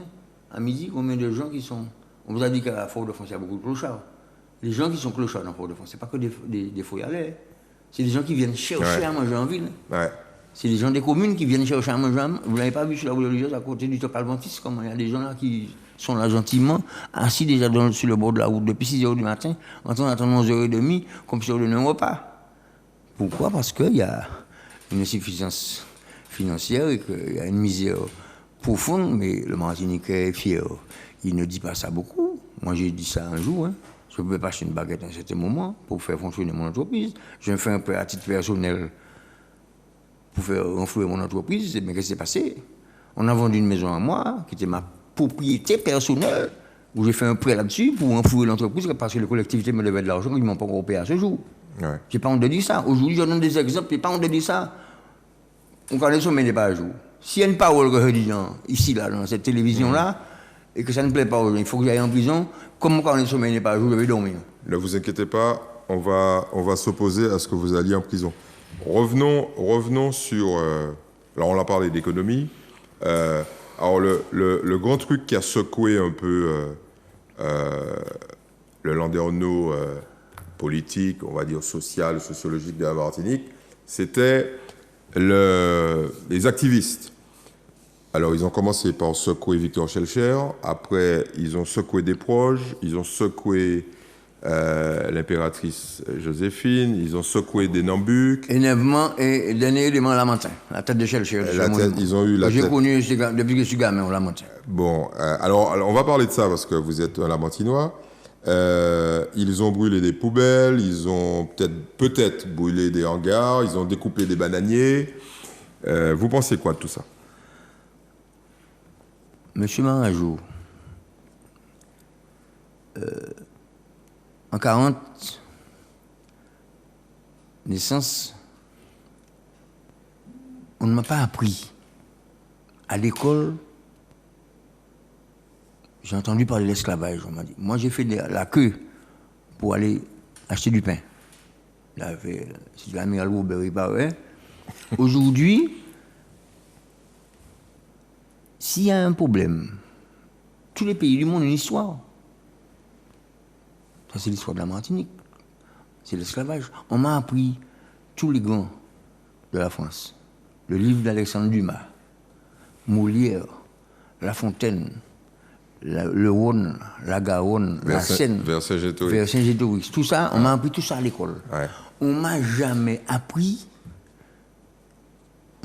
à midi, combien de gens qui sont... On vous a dit qu'à Fort-de-France, il y a beaucoup de clochards. Les gens qui sont clochards dans Fort-de-France, ce n'est pas que des foyalais. C'est des gens qui viennent chercher à manger en ville. Ouais. C'est des gens des communes qui viennent chercher à manger en ville. Vous n'avez pas vu sur la route religieuse, à côté du Temple Adventiste, comment il y a des gens là qui sont là gentiment, assis déjà sur le bord de la route depuis 6 h du matin, en train d'attendre 11 h 30, comme si on donnait un repas. Pourquoi? Parce qu'il y a une insuffisance financière et qu'il y a une misère profonde, mais le Martiniquais est fier. Il ne dit pas ça beaucoup. Moi, j'ai dit ça un jour. Je ne pouvais pas acheter une baguette à un certain moment pour faire fonctionner mon entreprise. Je me fais un prêt à titre personnel pour faire renflouer mon entreprise. Mais qu'est-ce qui s'est passé? On a vendu une maison à moi, qui était ma propriété personnelle, où j'ai fait un prêt là-dessus pour renflouer l'entreprise, parce que les collectivités me devaient de l'argent, ils ne m'ont pas encore payé à ce jour. Ouais. J'ai pas honte de dire ça. Aujourd'hui, je donne des exemples, j'ai pas honte de dire ça. On connaît son n'est pas à jour. S'il y a une parole que je dis ici, là, dans cette télévision-là, et que ça ne plaît pas aux gens, il faut que j'aille en prison, comme on connaît son n'est pas à jour, je vais dormir. Ne vous inquiétez pas, on va s'opposer à ce que vous alliez en prison. Revenons sur... alors, on a parlé d'économie. Alors, le grand truc qui a secoué un peu le landerneau politique, on va dire social, sociologique de la Martinique, c'était les activistes. Alors, ils ont commencé par secouer Victor Schellcher, après, ils ont secoué des proches, ils ont secoué l'impératrice Joséphine, ils ont secoué des Nambucs. Énervement et dernier élément, Lamentin, la tête de Schellcher. Ils ont eu la tête. J'ai connu depuis que je suis gamin, Lamentin. Bon, alors, on va parler de ça parce que vous êtes un Lamantinois. Ils ont brûlé des poubelles, ils ont peut-être brûlé des hangars, ils ont découpé des bananiers. Vous pensez quoi de tout ça? Monsieur Marajou, en 40, naissance, on ne m'a pas appris. À l'école, j'ai entendu parler de l'esclavage, on m'a dit. Moi, j'ai fait la queue pour aller acheter du pain. C'est de l'amiral Robert, il paraît. Aujourd'hui, s'il y a un problème, tous les pays du monde ont une histoire. Ça, c'est l'histoire de la Martinique. C'est l'esclavage. On m'a appris tous les grands de la France. Le livre d'Alexandre Dumas, Molière, La Fontaine, le Rhône, la Garonne, la Seine, Vercingétorix. Tout ça, on m'a appris tout ça à l'école. Ouais. On m'a jamais appris.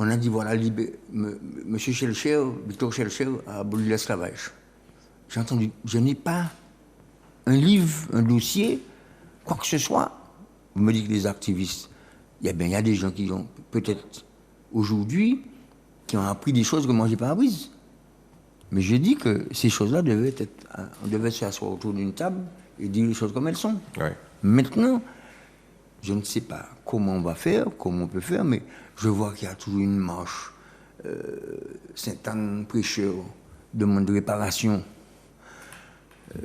On a dit, voilà, M. Schellcher, Victor Schellcher a aboli l'esclavage. J'ai entendu, je n'ai pas un livre, un dossier, quoi que ce soit. Vous me dites que les activistes, il y a des gens qui ont, peut-être aujourd'hui, qui ont appris des choses que moi, je n'ai pas apprises. Mais je dis que ces choses-là on devait s'asseoir autour d'une table et dire les choses comme elles sont. Ouais. Maintenant, je ne sais pas comment on va faire, comment on peut faire, mais je vois qu'il y a toujours une marche. Saint-Anne, prêcheur, demande de réparation.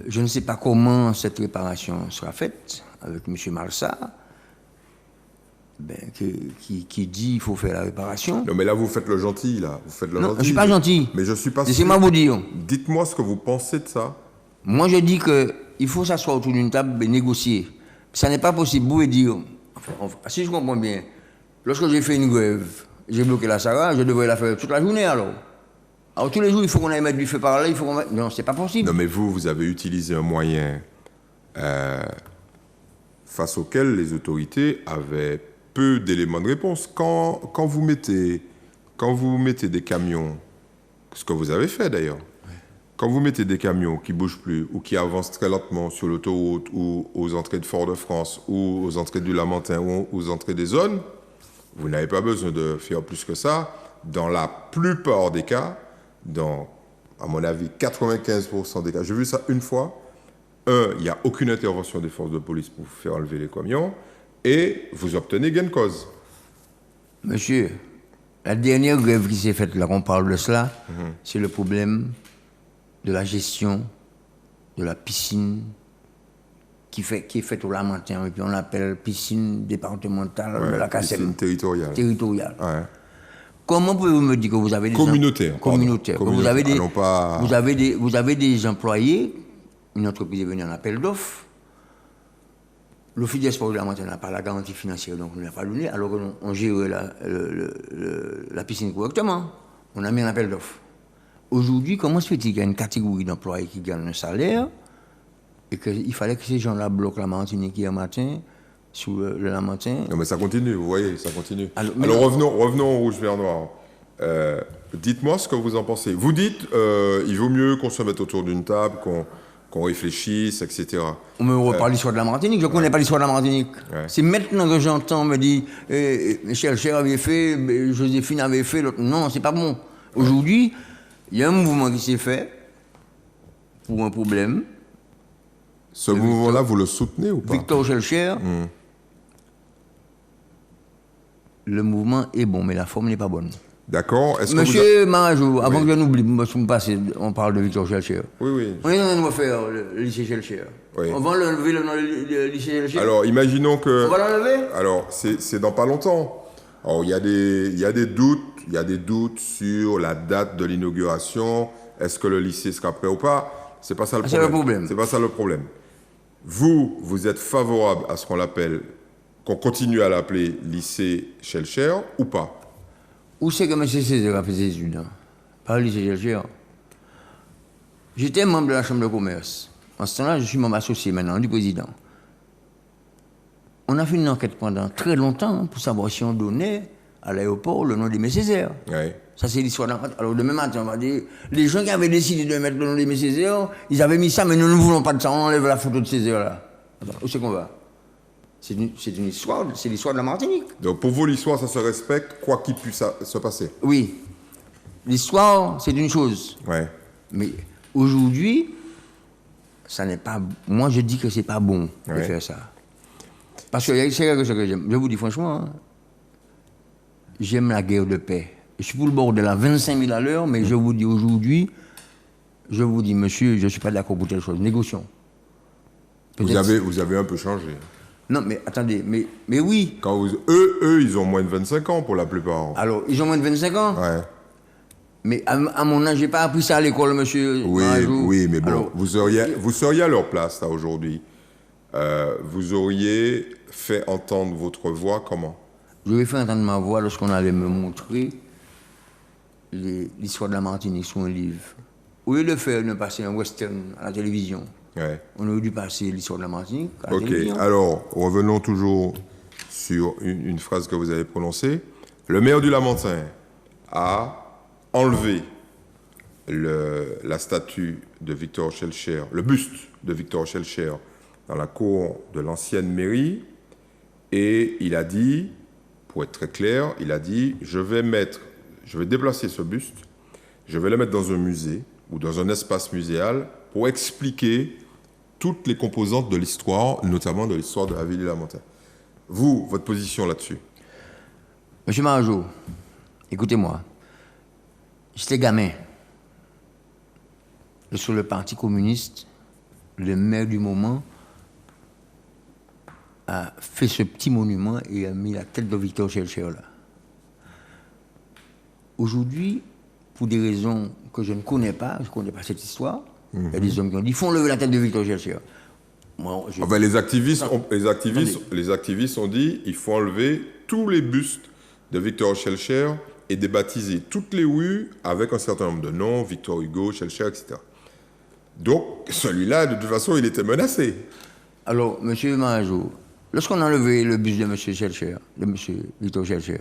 Je ne sais pas comment cette réparation sera faite avec M. Malsa, qui dit qu'il faut faire la réparation. Non, mais là, vous faites le gentil, là. Vous faites le Non, gentil. je ne suis pas gentil. Mais je suis pas sûr. Laissez-moi vous dire. Dites-moi ce que vous pensez de ça. Moi, je dis qu'il faut s'asseoir autour d'une table et négocier. Ça n'est pas possible. Vous pouvez dire, si je comprends bien, lorsque j'ai fait une grève, j'ai bloqué la Sarah, je devrais la faire toute la journée alors. Alors tous les jours, il faut qu'on aille mettre du feu par là, il faut qu'on mette... Non, c'est pas possible. Non, mais vous avez utilisé un moyen face auquel les autorités avaient peu d'éléments de réponse. Quand vous mettez des camions, ce que vous avez fait d'ailleurs, quand vous mettez des camions qui ne bougent plus ou qui avancent très lentement sur l'autoroute ou aux entrées de Fort-de-France ou aux entrées du Lamentin ou aux entrées des zones, vous n'avez pas besoin de faire plus que ça. Dans la plupart des cas, dans, à mon avis, 95% des cas, j'ai vu ça une fois, il n'y a aucune intervention des forces de police pour vous faire enlever les camions et vous obtenez gain de cause. Monsieur, la dernière grève qui s'est faite, là qu'on parle de cela, c'est le problème de la gestion de la piscine qui est faite au Lamentin, et puis on l'appelle piscine départementale de la Cassette. Piscine territoriale. Ouais. Comment pouvez-vous me dire que vous avez des... Communautaire. Vous avez des employés, une entreprise est venue en appel d'offres, l'Office des sports de Lamentin n'a pas la garantie financière, donc on ne l'a pas donné, alors qu'on gérait la piscine correctement. On a mis un appel d'offres. Aujourd'hui, comment se fait-il qu'il y a une catégorie d'employés qui gagnent un salaire et qu'il fallait que ces gens-là bloquent la Martinique hier matin, sous le Lamentin? Non, mais ça continue, vous voyez, ça continue. Alors revenons au rouge, vert, noir. Dites-moi ce que vous en pensez. Vous dites il vaut mieux qu'on se mette autour d'une table, qu'on réfléchisse, etc. On me reparle l'histoire de la Martinique, je ne connais pas l'histoire de la Martinique. Ouais. C'est maintenant que j'entends me dire Schellcher avait fait, Joséphine avait fait, l'autre. Non, c'est pas bon. Aujourd'hui, il y a un mouvement qui s'est fait pour un problème. Ce mouvement-là, vous le soutenez ou pas? Victor Schellcher le mouvement est bon, mais la forme n'est pas bonne. D'accord. Est-ce que Monsieur Marajou, avant que je n'oublie, on parle de Victor Schellcher. Oui, oui. On est en train de refaire le lycée Schellcher. Oui. On va l'enlever le lycée Schellcher. Alors, imaginons que... On va l'enlever. Alors, c'est dans pas longtemps. Alors, il y a des doutes sur la date de l'inauguration. Est-ce que le lycée sera prêt ou pas? C'est pas ça le problème. C'est le problème. C'est pas ça le problème. Vous êtes favorable à ce qu'on continue à l'appeler lycée Schellcher ou pas? Où c'est que M. Césaire a fait ses études? Pas le lycée Schellcher. J'étais membre de la Chambre de commerce. En ce temps-là, je suis membre associé maintenant du président. On a fait une enquête pendant très longtemps pour savoir si on donnait à l'aéroport le nom de M. Césaire. Ouais. Ça, c'est l'histoire d'un... Alors, demain matin, on va dire, les gens qui avaient décidé de mettre le nom de M. Césaire, ils avaient mis ça, mais nous ne voulons pas de ça, on enlève la photo de Césaire là. Attends, où c'est qu'on va? C'est une histoire, c'est l'histoire de la Martinique. Donc, pour vous, l'histoire, ça se respecte, quoi qu'il puisse se passer. Oui. L'histoire, c'est une chose. Ouais. Mais aujourd'hui, ça n'est pas... Moi, je dis que c'est pas bon de faire ça. Parce que c'est quelque chose que j'aime. Je vous dis franchement, hein, j'aime la guerre de paix. Je suis pour le bordel à 25 000 à l'heure, mais je vous dis aujourd'hui, monsieur, je ne suis pas d'accord pour telle chose. Négocions. Vous avez un peu changé. Non, mais attendez, mais oui. Quand eux, ils ont moins de 25 ans pour la plupart. Alors, ils ont moins de 25 ans. Ouais. Mais à mon âge, j'ai pas appris ça à l'école, monsieur. Oui, mais bon, alors, vous seriez à leur place, là, aujourd'hui. Vous auriez fait entendre votre voix comment? J'aurais fait entendre ma voix lorsqu'on allait me montrer l'histoire de la Martinique sur un livre. Au lieu de passer un western à la télévision, on aurait dû passer l'histoire de la Martinique à la télévision. Alors, revenons toujours sur une phrase que vous avez prononcée. Le maire du Lamentin a enlevé la statue de Victor Schellcher, le buste de Victor Schellcher dans la cour de l'ancienne mairie, et il a dit, pour être très clair, il a dit, je vais déplacer ce buste, je vais le mettre dans un musée ou dans un espace muséal pour expliquer toutes les composantes de l'histoire, notamment de l'histoire de la ville du Lamentin. Vous, votre position là-dessus? Monsieur Marajou, écoutez-moi. J'étais gamin. Sur le Parti communiste, le maire du moment a fait ce petit monument et a mis la tête de Victor Schellcher là. Aujourd'hui, pour des raisons que je ne connais pas, je ne connais pas cette histoire, il y a des hommes qui ont dit il faut lever la tête de Victor Schellcher. Moi, les activistes ont dit il faut enlever tous les bustes de Victor Schellcher et débaptiser toutes les rues avec un certain nombre de noms, Victor Hugo, Schellcher, etc. Donc, celui-là, de toute façon, il était menacé. Alors, monsieur Marajou, lorsqu'on a enlevé le buste de M. Schellcher, de M. Victor Schellcher,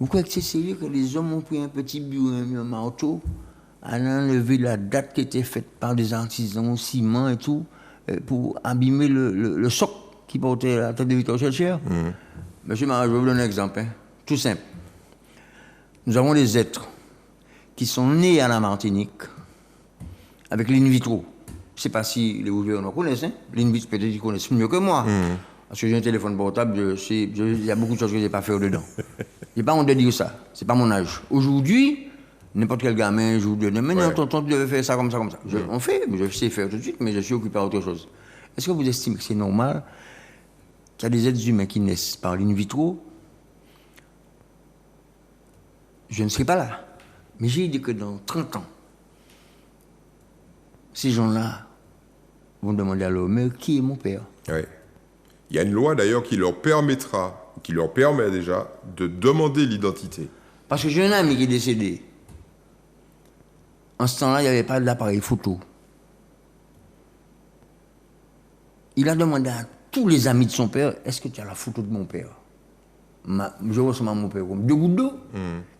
vous croyez que c'est sérieux que les hommes ont pris un petit bureau, un marteau, à enlever la date qui était faite par des artisans au ciment et tout, pour abîmer le socle qui portait la tête de Victor Schellcher? Monsieur Marajou, je vais vous donner un exemple, hein, tout simple. Nous avons des êtres qui sont nés à la Martinique avec l'in vitro. Je ne sais pas si les ouvriers en connaissent. Hein? L'in vitro, peut-être qu'ils connaissent mieux que moi. Parce que j'ai un téléphone portable, il y a beaucoup de choses que je n'ai pas fait dedans. Je n'ai pas honte de dire ça. Ce n'est pas mon âge. Aujourd'hui, n'importe quel gamin joue dedans. Mais non, tonton, tu devais faire ça comme ça, comme ça. On fait, je sais faire tout de suite, mais je suis occupé à autre chose. Est-ce que vous estimez que c'est normal qu'il y a des êtres humains qui naissent par l'in vitro? Je ne serai pas là. Mais j'ai dit que dans 30 ans, ces gens-là vont demander à leur mère qui est mon père. Oui. Il y a une loi d'ailleurs qui leur permet déjà de demander l'identité. Parce que j'ai un ami qui est décédé. En ce temps-là, il n'y avait pas d'appareil photo. Il a demandé à tous les amis de son père, est-ce que tu as la photo de mon père? Je ressemble à mon père comme 2 gouttes d'eau.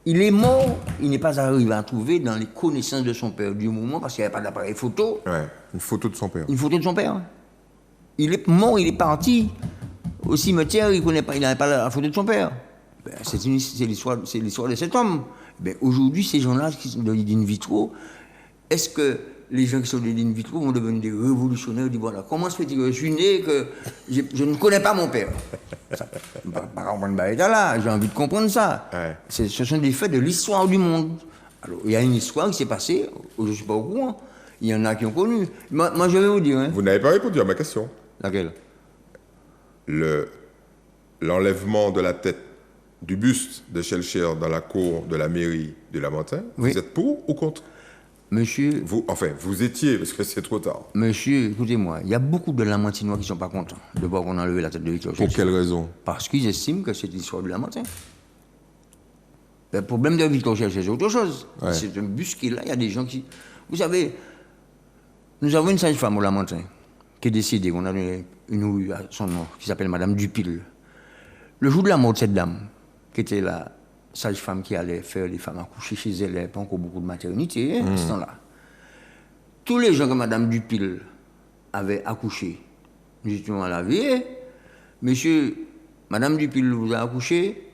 Il est mort, il n'est pas arrivé à trouver dans les connaissances de son père du moment parce qu'il n'y avait pas d'appareil photo. Ouais, une photo de son père. Une photo de son père. Il est mort, il est parti au cimetière, il n'avait pas la photo de son père. Ben, c'est l'histoire de cet homme. Ben, aujourd'hui, ces gens-là qui sont in vitro, est-ce que les gens qui sont des in vitro vont devenir des révolutionnaires. Ils disent voilà, comment se fait-il que je suis né, que je ne connais pas mon père? Par comprendre là, j'ai envie de comprendre ça. Ouais. Ce sont des faits de l'histoire du monde. Alors, il y a une histoire qui s'est passée, je ne suis pas au courant. Il y en a qui ont connu. Moi, je vais vous dire. Hein. Vous n'avez pas répondu à ma question. Laquelle? L'enlèvement de la tête du buste de Schellcher dans la cour de la mairie de Lamentin, Oui. vous êtes pour ou contre? Monsieur, Vous étiez, parce que c'est trop tard. monsieur, écoutez-moi, il y a beaucoup de Lamentinois qui ne sont pas contents de voir qu'on a enlevé la tête de Victor Pour Schellcher. quelle raison? Parce qu'ils estiment que c'est l'histoire de Lamentin. Le problème de Victor Schellcher, c'est autre chose. Ouais. C'est un bus qui est là, il y a des gens qui... Vous savez, nous avons une sage-femme au Lamentin qui est décédée, on a donné une rue à son nom, qui s'appelle Madame Dupil. Le jour de la mort de cette dame, qui était la sage-femme qui allait faire les femmes accoucher chez elle, il n'y avait pas encore beaucoup de maternité à ce temps-là. Tous les gens que Madame Dupil avait accouché, nous étions à la vie, monsieur, Madame Dupil vous a accouché,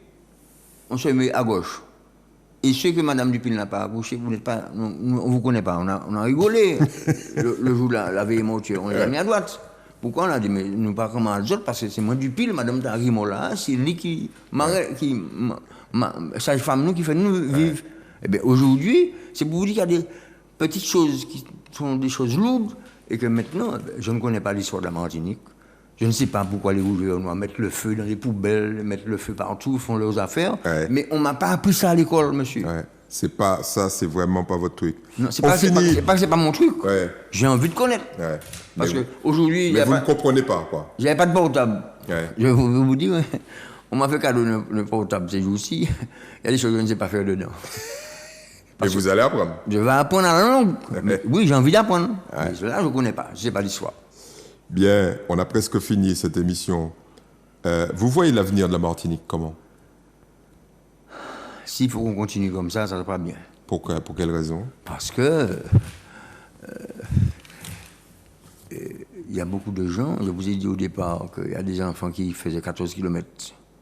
on se met à gauche. Et ceux que Madame Dupil n'a pas accouché, vous n'êtes pas, on ne vous connaît pas, on a rigolé. le jour de la veille mortuaire, on les a mis à droite. Pourquoi on a dit, mais nous pas comme les autres, parce que c'est moi Dupil, Madame Tarimola, c'est lui qui sage-femme nous qui fait nous vivre. Eh bien aujourd'hui, c'est pour vous dire qu'il y a des petites choses qui sont des choses lourdes, et que maintenant, je ne connais pas l'histoire de la Martinique. Je ne sais pas pourquoi les gouverneurs mettent le feu dans les poubelles, mettent le feu partout, font leurs affaires. Ouais. Mais on ne m'a pas appris ça à l'école, monsieur. Ouais. C'est pas ça, c'est vraiment pas votre truc. Non, c'est pas que c'est pas mon truc. Ouais. J'ai envie de connaître. Ouais. Parce que aujourd'hui, mais vous ne comprenez pas, quoi. J'avais pas de portable. Ouais. Je vais vous dire, on m'a fait cadeau le portable ces jours-ci. Il y a des choses que je ne sais pas faire dedans. Mais vous allez apprendre. Je vais apprendre à la langue. Oui, j'ai envie d'apprendre. Ouais. Mais là, je ne connais pas. Je ne sais pas l'histoire. Bien, on a presque fini cette émission. Vous voyez l'avenir de la Martinique comment? S'il faut qu'on continue comme ça ne sera pas bien. Pourquoi? Pour quelle raison? Parce que il y a beaucoup de gens, je vous ai dit au départ qu'il y a des enfants qui faisaient 14 km.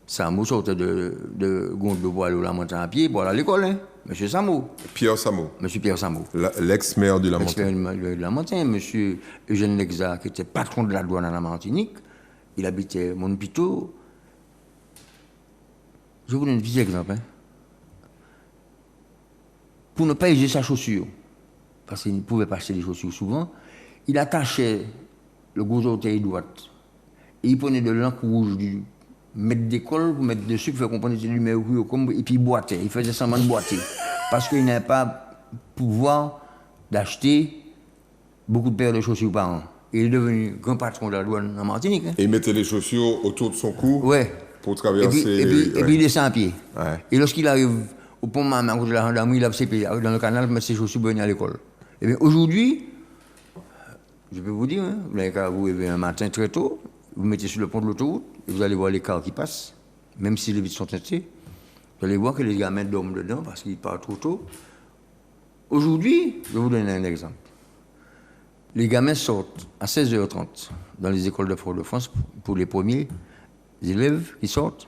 Samo sortait de Gondebois au Lamentin à pied pour aller à l'école, hein. Monsieur Samo. Pierre Samo. Monsieur Pierre Samo. L'ex-maire du Lamentin. L'ex-maire du Lamentin, monsieur Eugène Lexa, qui était patron de la douane à la Martinique. Il habitait Montpito. Je vous donne un petit exemple. Hein. Pour ne pas user sa chaussure, parce qu'il ne pouvait pas acheter des chaussures souvent, il attachait le gros orteil droite. Et il prenait de l'encre rouge du maître d'école pour mettre dessus, pour faire comprendre que c'était du mercure, et puis il boitait. Il faisait semblant de boiter. Parce qu'il n'avait pas pouvoir d'acheter beaucoup de paires de chaussures par an. Et il est devenu grand patron de la douane en Martinique. Hein. Et il mettait les chaussures autour de son cou pour traverser. Et puis il descend à pied. Ouais. Et lorsqu'il arrive au pont Maman, à côté de la gendarmerie, il a ses pieds dans le canal, mettre ses chaussures pour venir à l'école. Et bien aujourd'hui, je peux vous dire, hein, vous arrivez un matin très tôt, vous mettez sur le pont de l'autoroute, et vous allez voir les cars qui passent, même si les vitres sont teintées. Vous allez voir que les gamins dorment dedans parce qu'ils partent trop tôt. Aujourd'hui, je vais vous donner un exemple. Les gamins sortent à 16h30 dans les écoles de Fort-de-France pour les premiers élèves qui sortent.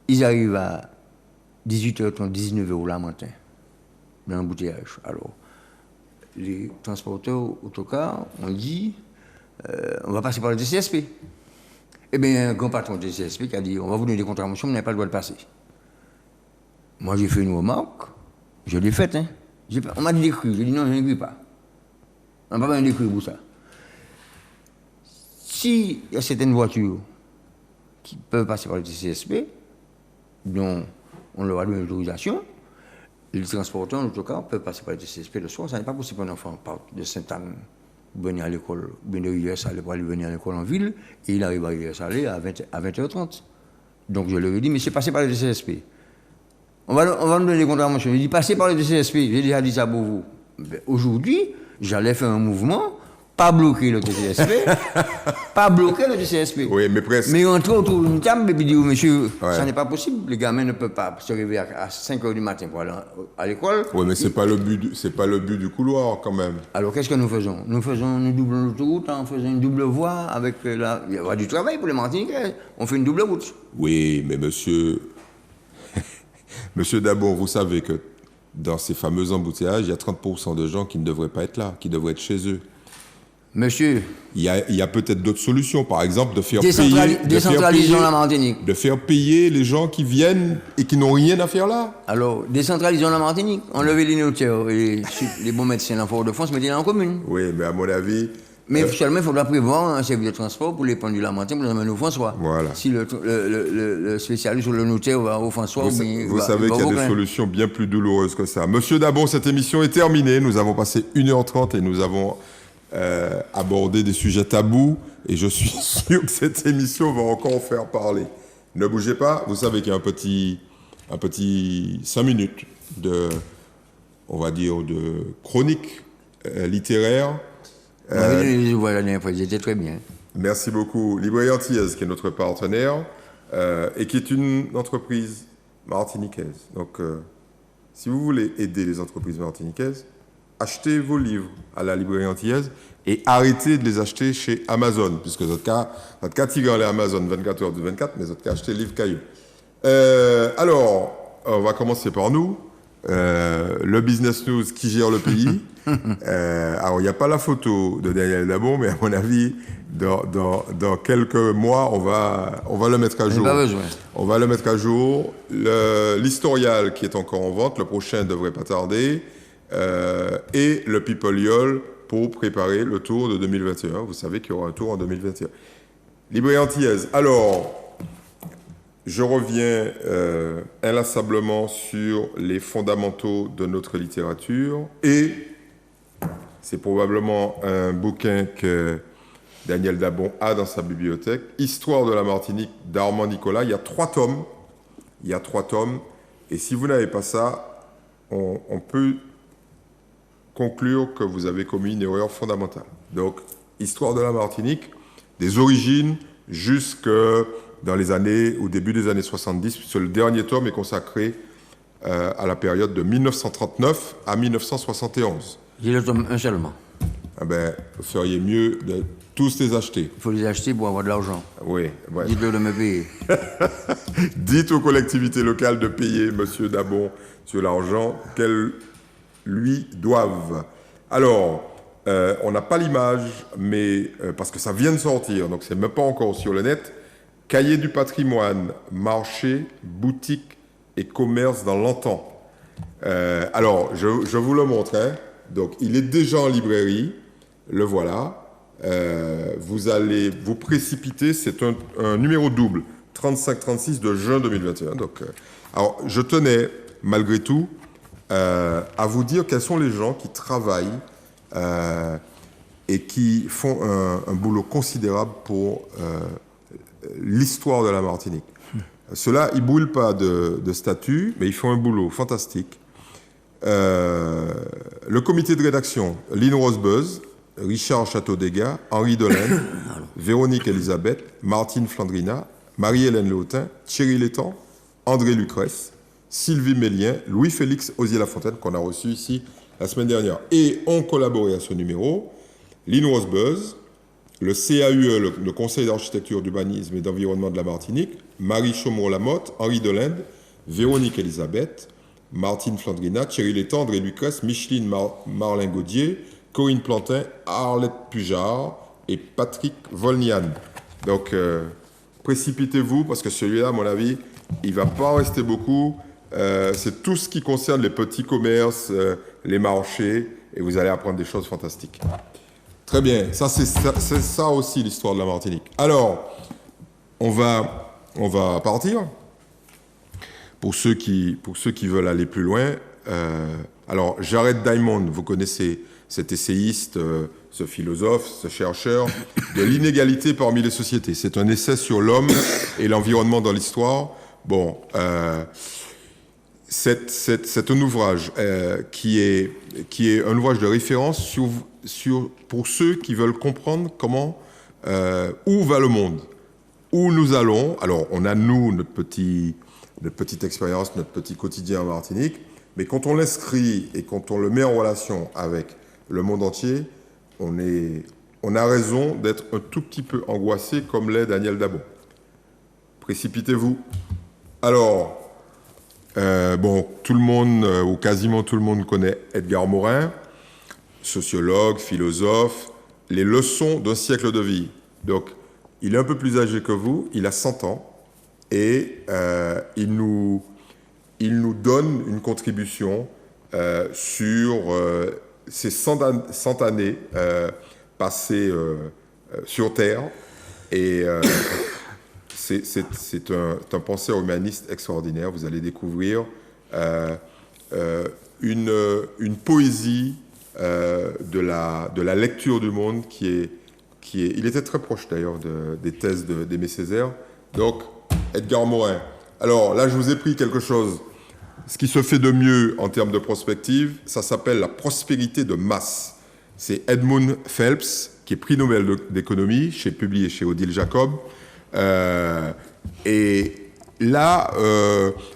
Ils arrivent à 18h30, 19h au Lamentin, dans l'embouteillage. Alors, les transporteurs autocars ont dit on va passer par le DCSP. Eh bien, un grand patron du DCSP qui a dit on va vous donner des contraventions, mais vous n'avez pas le droit de passer. Moi, j'ai fait une remarque, je l'ai faite. Hein. On m'a dit d'écrire, j'ai dit non, je n'écris pas. On n'a pas besoin d'écrire pour ça. S'il y a certaines voitures qui peuvent passer par le DCSP, dont on leur a donné l'autorisation, les transporteurs en autocar peuvent passer par le DCSP le soir. Ça n'est pas possible qu'un enfant parte de Sainte-Anne pour venir à l'école, ou bien de Rivière-Salée pour aller venir à l'école en ville, et il arrive à Rivière-Salée à 20h30. Donc je leur ai dit, mais c'est passé par le DCSP. On va nous donner des contraventions. Il dit, passez par le DCSP. J'ai déjà dit ça pour vous. Aujourd'hui, j'allais faire un mouvement, pas bloquer le DCSP, pas bloquer le DCSP. Oui, mais presque. Mais entrer autour d'une table et puis dire, monsieur, ça n'est pas possible. Les gamins ne peuvent pas se réveiller à 5h du matin pour aller à l'école. Oui, mais c'est pas le but du couloir, quand même. Alors, qu'est-ce que nous faisons? Nous doublons l'autoroute en faisant une double voie avec il y aura du travail pour les Martiniquais. On fait une double route. Oui, mais monsieur Dabon, vous savez que dans ces fameux embouteillages, il y a 30% de gens qui ne devraient pas être là, qui devraient être chez eux. Monsieur, Il y a peut-être d'autres solutions, par exemple de faire décentralisons la Martinique. de faire payer les gens qui viennent et qui n'ont rien à faire là. Alors, décentralisons la Martinique. Enlevez les notaires et les bons médecins en Fort-de-France, mettez-les en commune. Oui, mais à mon avis... Mais seulement, il faudra prévoir un service de transport pour les pendules la Martinique pour les amener au François. Voilà. Si le spécialiste ou le notaire va au François... Vous savez qu'il y a des solutions bien plus douloureuses que ça. Monsieur Dabon, cette émission est terminée. Nous avons passé 1h30 et nous avons... aborder des sujets tabous et je suis sûr que cette émission va encore faire parler. Ne bougez pas, vous savez qu'il y a un petit 5 minutes on va dire, de chronique littéraire. Les ouvrages la dernière fois, ils étaient très bien. Merci beaucoup. Librairie Antillaise, qui est notre partenaire et qui est une entreprise martiniquaise. Donc, si vous voulez aider les entreprises martiniquaises, achetez vos livres à la librairie antillaise et arrêtez de les acheter chez Amazon, puisque votre cas tigre les Amazon 24 heures de 24, mais votre cas acheter le livre caillou. Alors, on va commencer par nous. Le Business News qui gère le pays. Alors, il n'y a pas la photo de Daniel Dabon, mais à mon avis, dans quelques mois, on va le mettre à jour. Pas besoin. On va le mettre à jour. L'historial qui est encore en vente, le prochain ne devrait pas tarder. Et le People Yall pour préparer le tour de 2021. Vous savez qu'il y aura un tour en 2021. Librairie Antillaise. Alors, je reviens inlassablement sur les fondamentaux de notre littérature et c'est probablement un bouquin que Daniel Dabon a dans sa bibliothèque. Histoire de la Martinique d'Armand Nicolas. Il y a 3 tomes. Et si vous n'avez pas ça, on peut conclure que vous avez commis une erreur fondamentale. Donc, Histoire de la Martinique, des origines jusque dans les années, au début des années 70, puisque le dernier tome est consacré à la période de 1939 à 1971. J'ai le tome 1 seulement. Ah ben, vous feriez mieux de tous les acheter. Il faut les acheter pour avoir de l'argent. Oui. Ouais. Dites-le de me payer. Dites aux collectivités locales de payer M. Dabon sur l'argent qu'elles lui doivent. Alors, on n'a pas l'image, mais parce que ça vient de sortir, donc c'est même pas encore sur le net. Cahier du patrimoine, marché, boutique et commerce dans l'antan. Alors, je vous le montre. Hein. Donc, il est déjà en librairie. Le voilà. Vous allez vous précipiter. C'est un numéro double, 35-36 de juin 2021. Donc, alors, je tenais, malgré tout, à vous dire quels sont les gens qui travaillent et qui font un boulot considérable pour l'histoire de la Martinique. Ceux-là, ils ne brûlent pas de statut, mais ils font un boulot fantastique. Le comité de rédaction, Lynn Rosebuzz, Richard Château-Degas, Henri Delaine, Véronique Elisabeth, Martine Flandrina, Marie-Hélène Léotin, Thierry Létang, André Lucrèce, Sylvie Mélien, Louis-Félix Osier-Lafontaine, qu'on a reçu ici la semaine dernière, et ont collaboré à ce numéro, Lynn Rosebuzz, le CAUE, le Conseil d'architecture, d'urbanisme et d'environnement de la Martinique, Marie Chaumont-Lamotte, Henri Delaine, Véronique Elisabeth, Martine Flandrina, Thierry Létang, André Lucrèce, Micheline Marlin-Gaudier, Corinne Plantin, Arlette Pujard et Patrick Volnian. Donc, précipitez-vous, parce que celui-là, à mon avis, il ne va pas rester beaucoup. C'est tout ce qui concerne les petits commerces, les marchés, et vous allez apprendre des choses fantastiques. Très bien, c'est ça aussi l'histoire de la Martinique. Alors, on va partir. Pour ceux qui veulent aller plus loin, alors Jared Diamond, vous connaissez cet essayiste, ce philosophe, ce chercheur de l'inégalité parmi les sociétés. C'est un essai sur l'homme et l'environnement dans l'histoire. Bon, c'est un ouvrage qui est un ouvrage de référence pour ceux qui veulent comprendre où va le monde, où nous allons. Alors, on a, nous, notre petite expérience, notre petit quotidien en Martinique, mais quand on l'inscrit et quand on le met en relation avec le monde entier, on a raison d'être un tout petit peu angoissé comme l'est Daniel Dabon. Précipitez-vous. Alors, Bon, tout le monde, ou quasiment tout le monde connaît Edgar Morin, sociologue, philosophe, les leçons d'un siècle de vie. Donc, il est un peu plus âgé que vous, il a 100 ans, et il nous donne une contribution sur ces 100 années passées sur Terre. Et c'est un penseur humaniste extraordinaire. Vous allez découvrir une poésie de la lecture du monde qui est... Il était très proche d'ailleurs des thèses d'Aimé Césaire. Donc, Edgar Morin. Alors là, je vous ai pris quelque chose. Ce qui se fait de mieux en termes de prospective, ça s'appelle la prospérité de masse. C'est Edmund Phelps, qui est prix Nobel d'économie, publié chez Odile Jacob. Et là,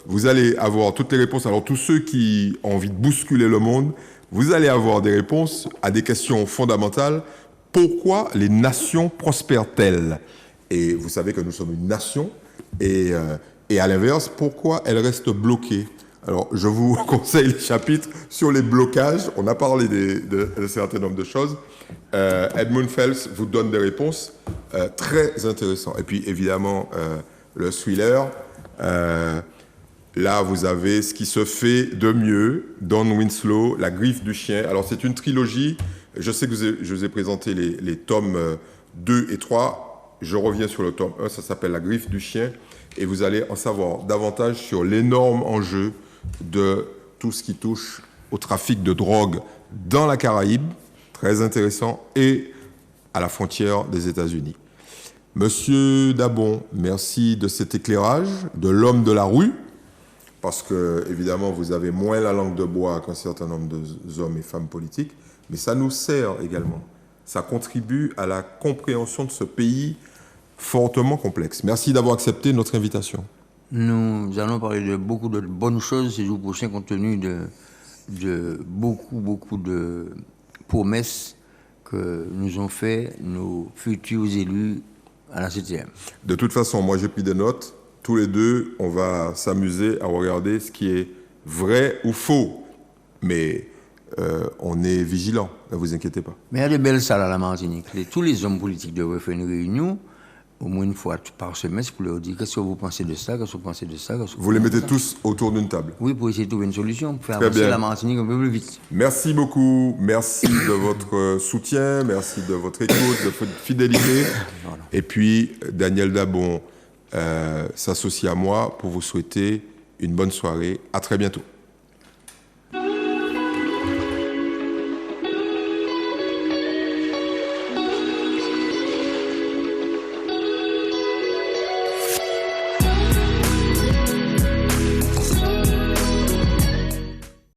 vous allez avoir toutes les réponses. Alors, tous ceux qui ont envie de bousculer le monde, vous allez avoir des réponses à des questions fondamentales. Pourquoi les nations prospèrent-elles? Et vous savez que nous sommes une nation. Et à l'inverse, pourquoi elles restent bloquées? Alors, je vous conseille les chapitres sur les blocages. On a parlé d'un certain nombre de choses. Edmund Phelps vous donne des réponses très intéressantes. Et puis, évidemment, le thriller. Là, vous avez ce qui se fait de mieux, Don Winslow, La griffe du chien. Alors, c'est une trilogie. Je sais que je vous ai présenté les tomes 2 et 3. Je reviens sur le tome 1, ça s'appelle La griffe du chien. Et vous allez en savoir davantage sur l'énorme enjeu de tout ce qui touche au trafic de drogue dans la Caraïbe, très intéressant, et à la frontière des États-Unis. Monsieur Dabon, merci de cet éclairage, de l'homme de la rue, parce que, évidemment, vous avez moins la langue de bois qu'un certain nombre d'hommes et femmes politiques, mais ça nous sert également. Ça contribue à la compréhension de ce pays fortement complexe. Merci d'avoir accepté notre invitation. Nous allons parler de beaucoup de bonnes choses ces jours prochains, compte tenu de beaucoup de promesses que nous ont fait nos futurs élus à la 7e. De toute façon, moi j'ai pris des notes. Tous les deux, on va s'amuser à regarder ce qui est vrai ou faux. Mais on est vigilant, ne vous inquiétez pas. Mais il y a de belles salles à la Martinique. Tous les hommes politiques devraient faire une réunion au moins une fois par semestre pour leur dire qu'est-ce que vous pensez de ça, qu'est-ce que vous pensez de ça. Vous les mettez tous autour d'une table. Oui, pour essayer de trouver une solution, pour faire avancer la Martinique un peu plus vite. Merci beaucoup, merci de votre soutien, merci de votre écoute, de votre fidélité. Voilà. Et puis, Daniel Dabon s'associe à moi pour vous souhaiter une bonne soirée. À très bientôt.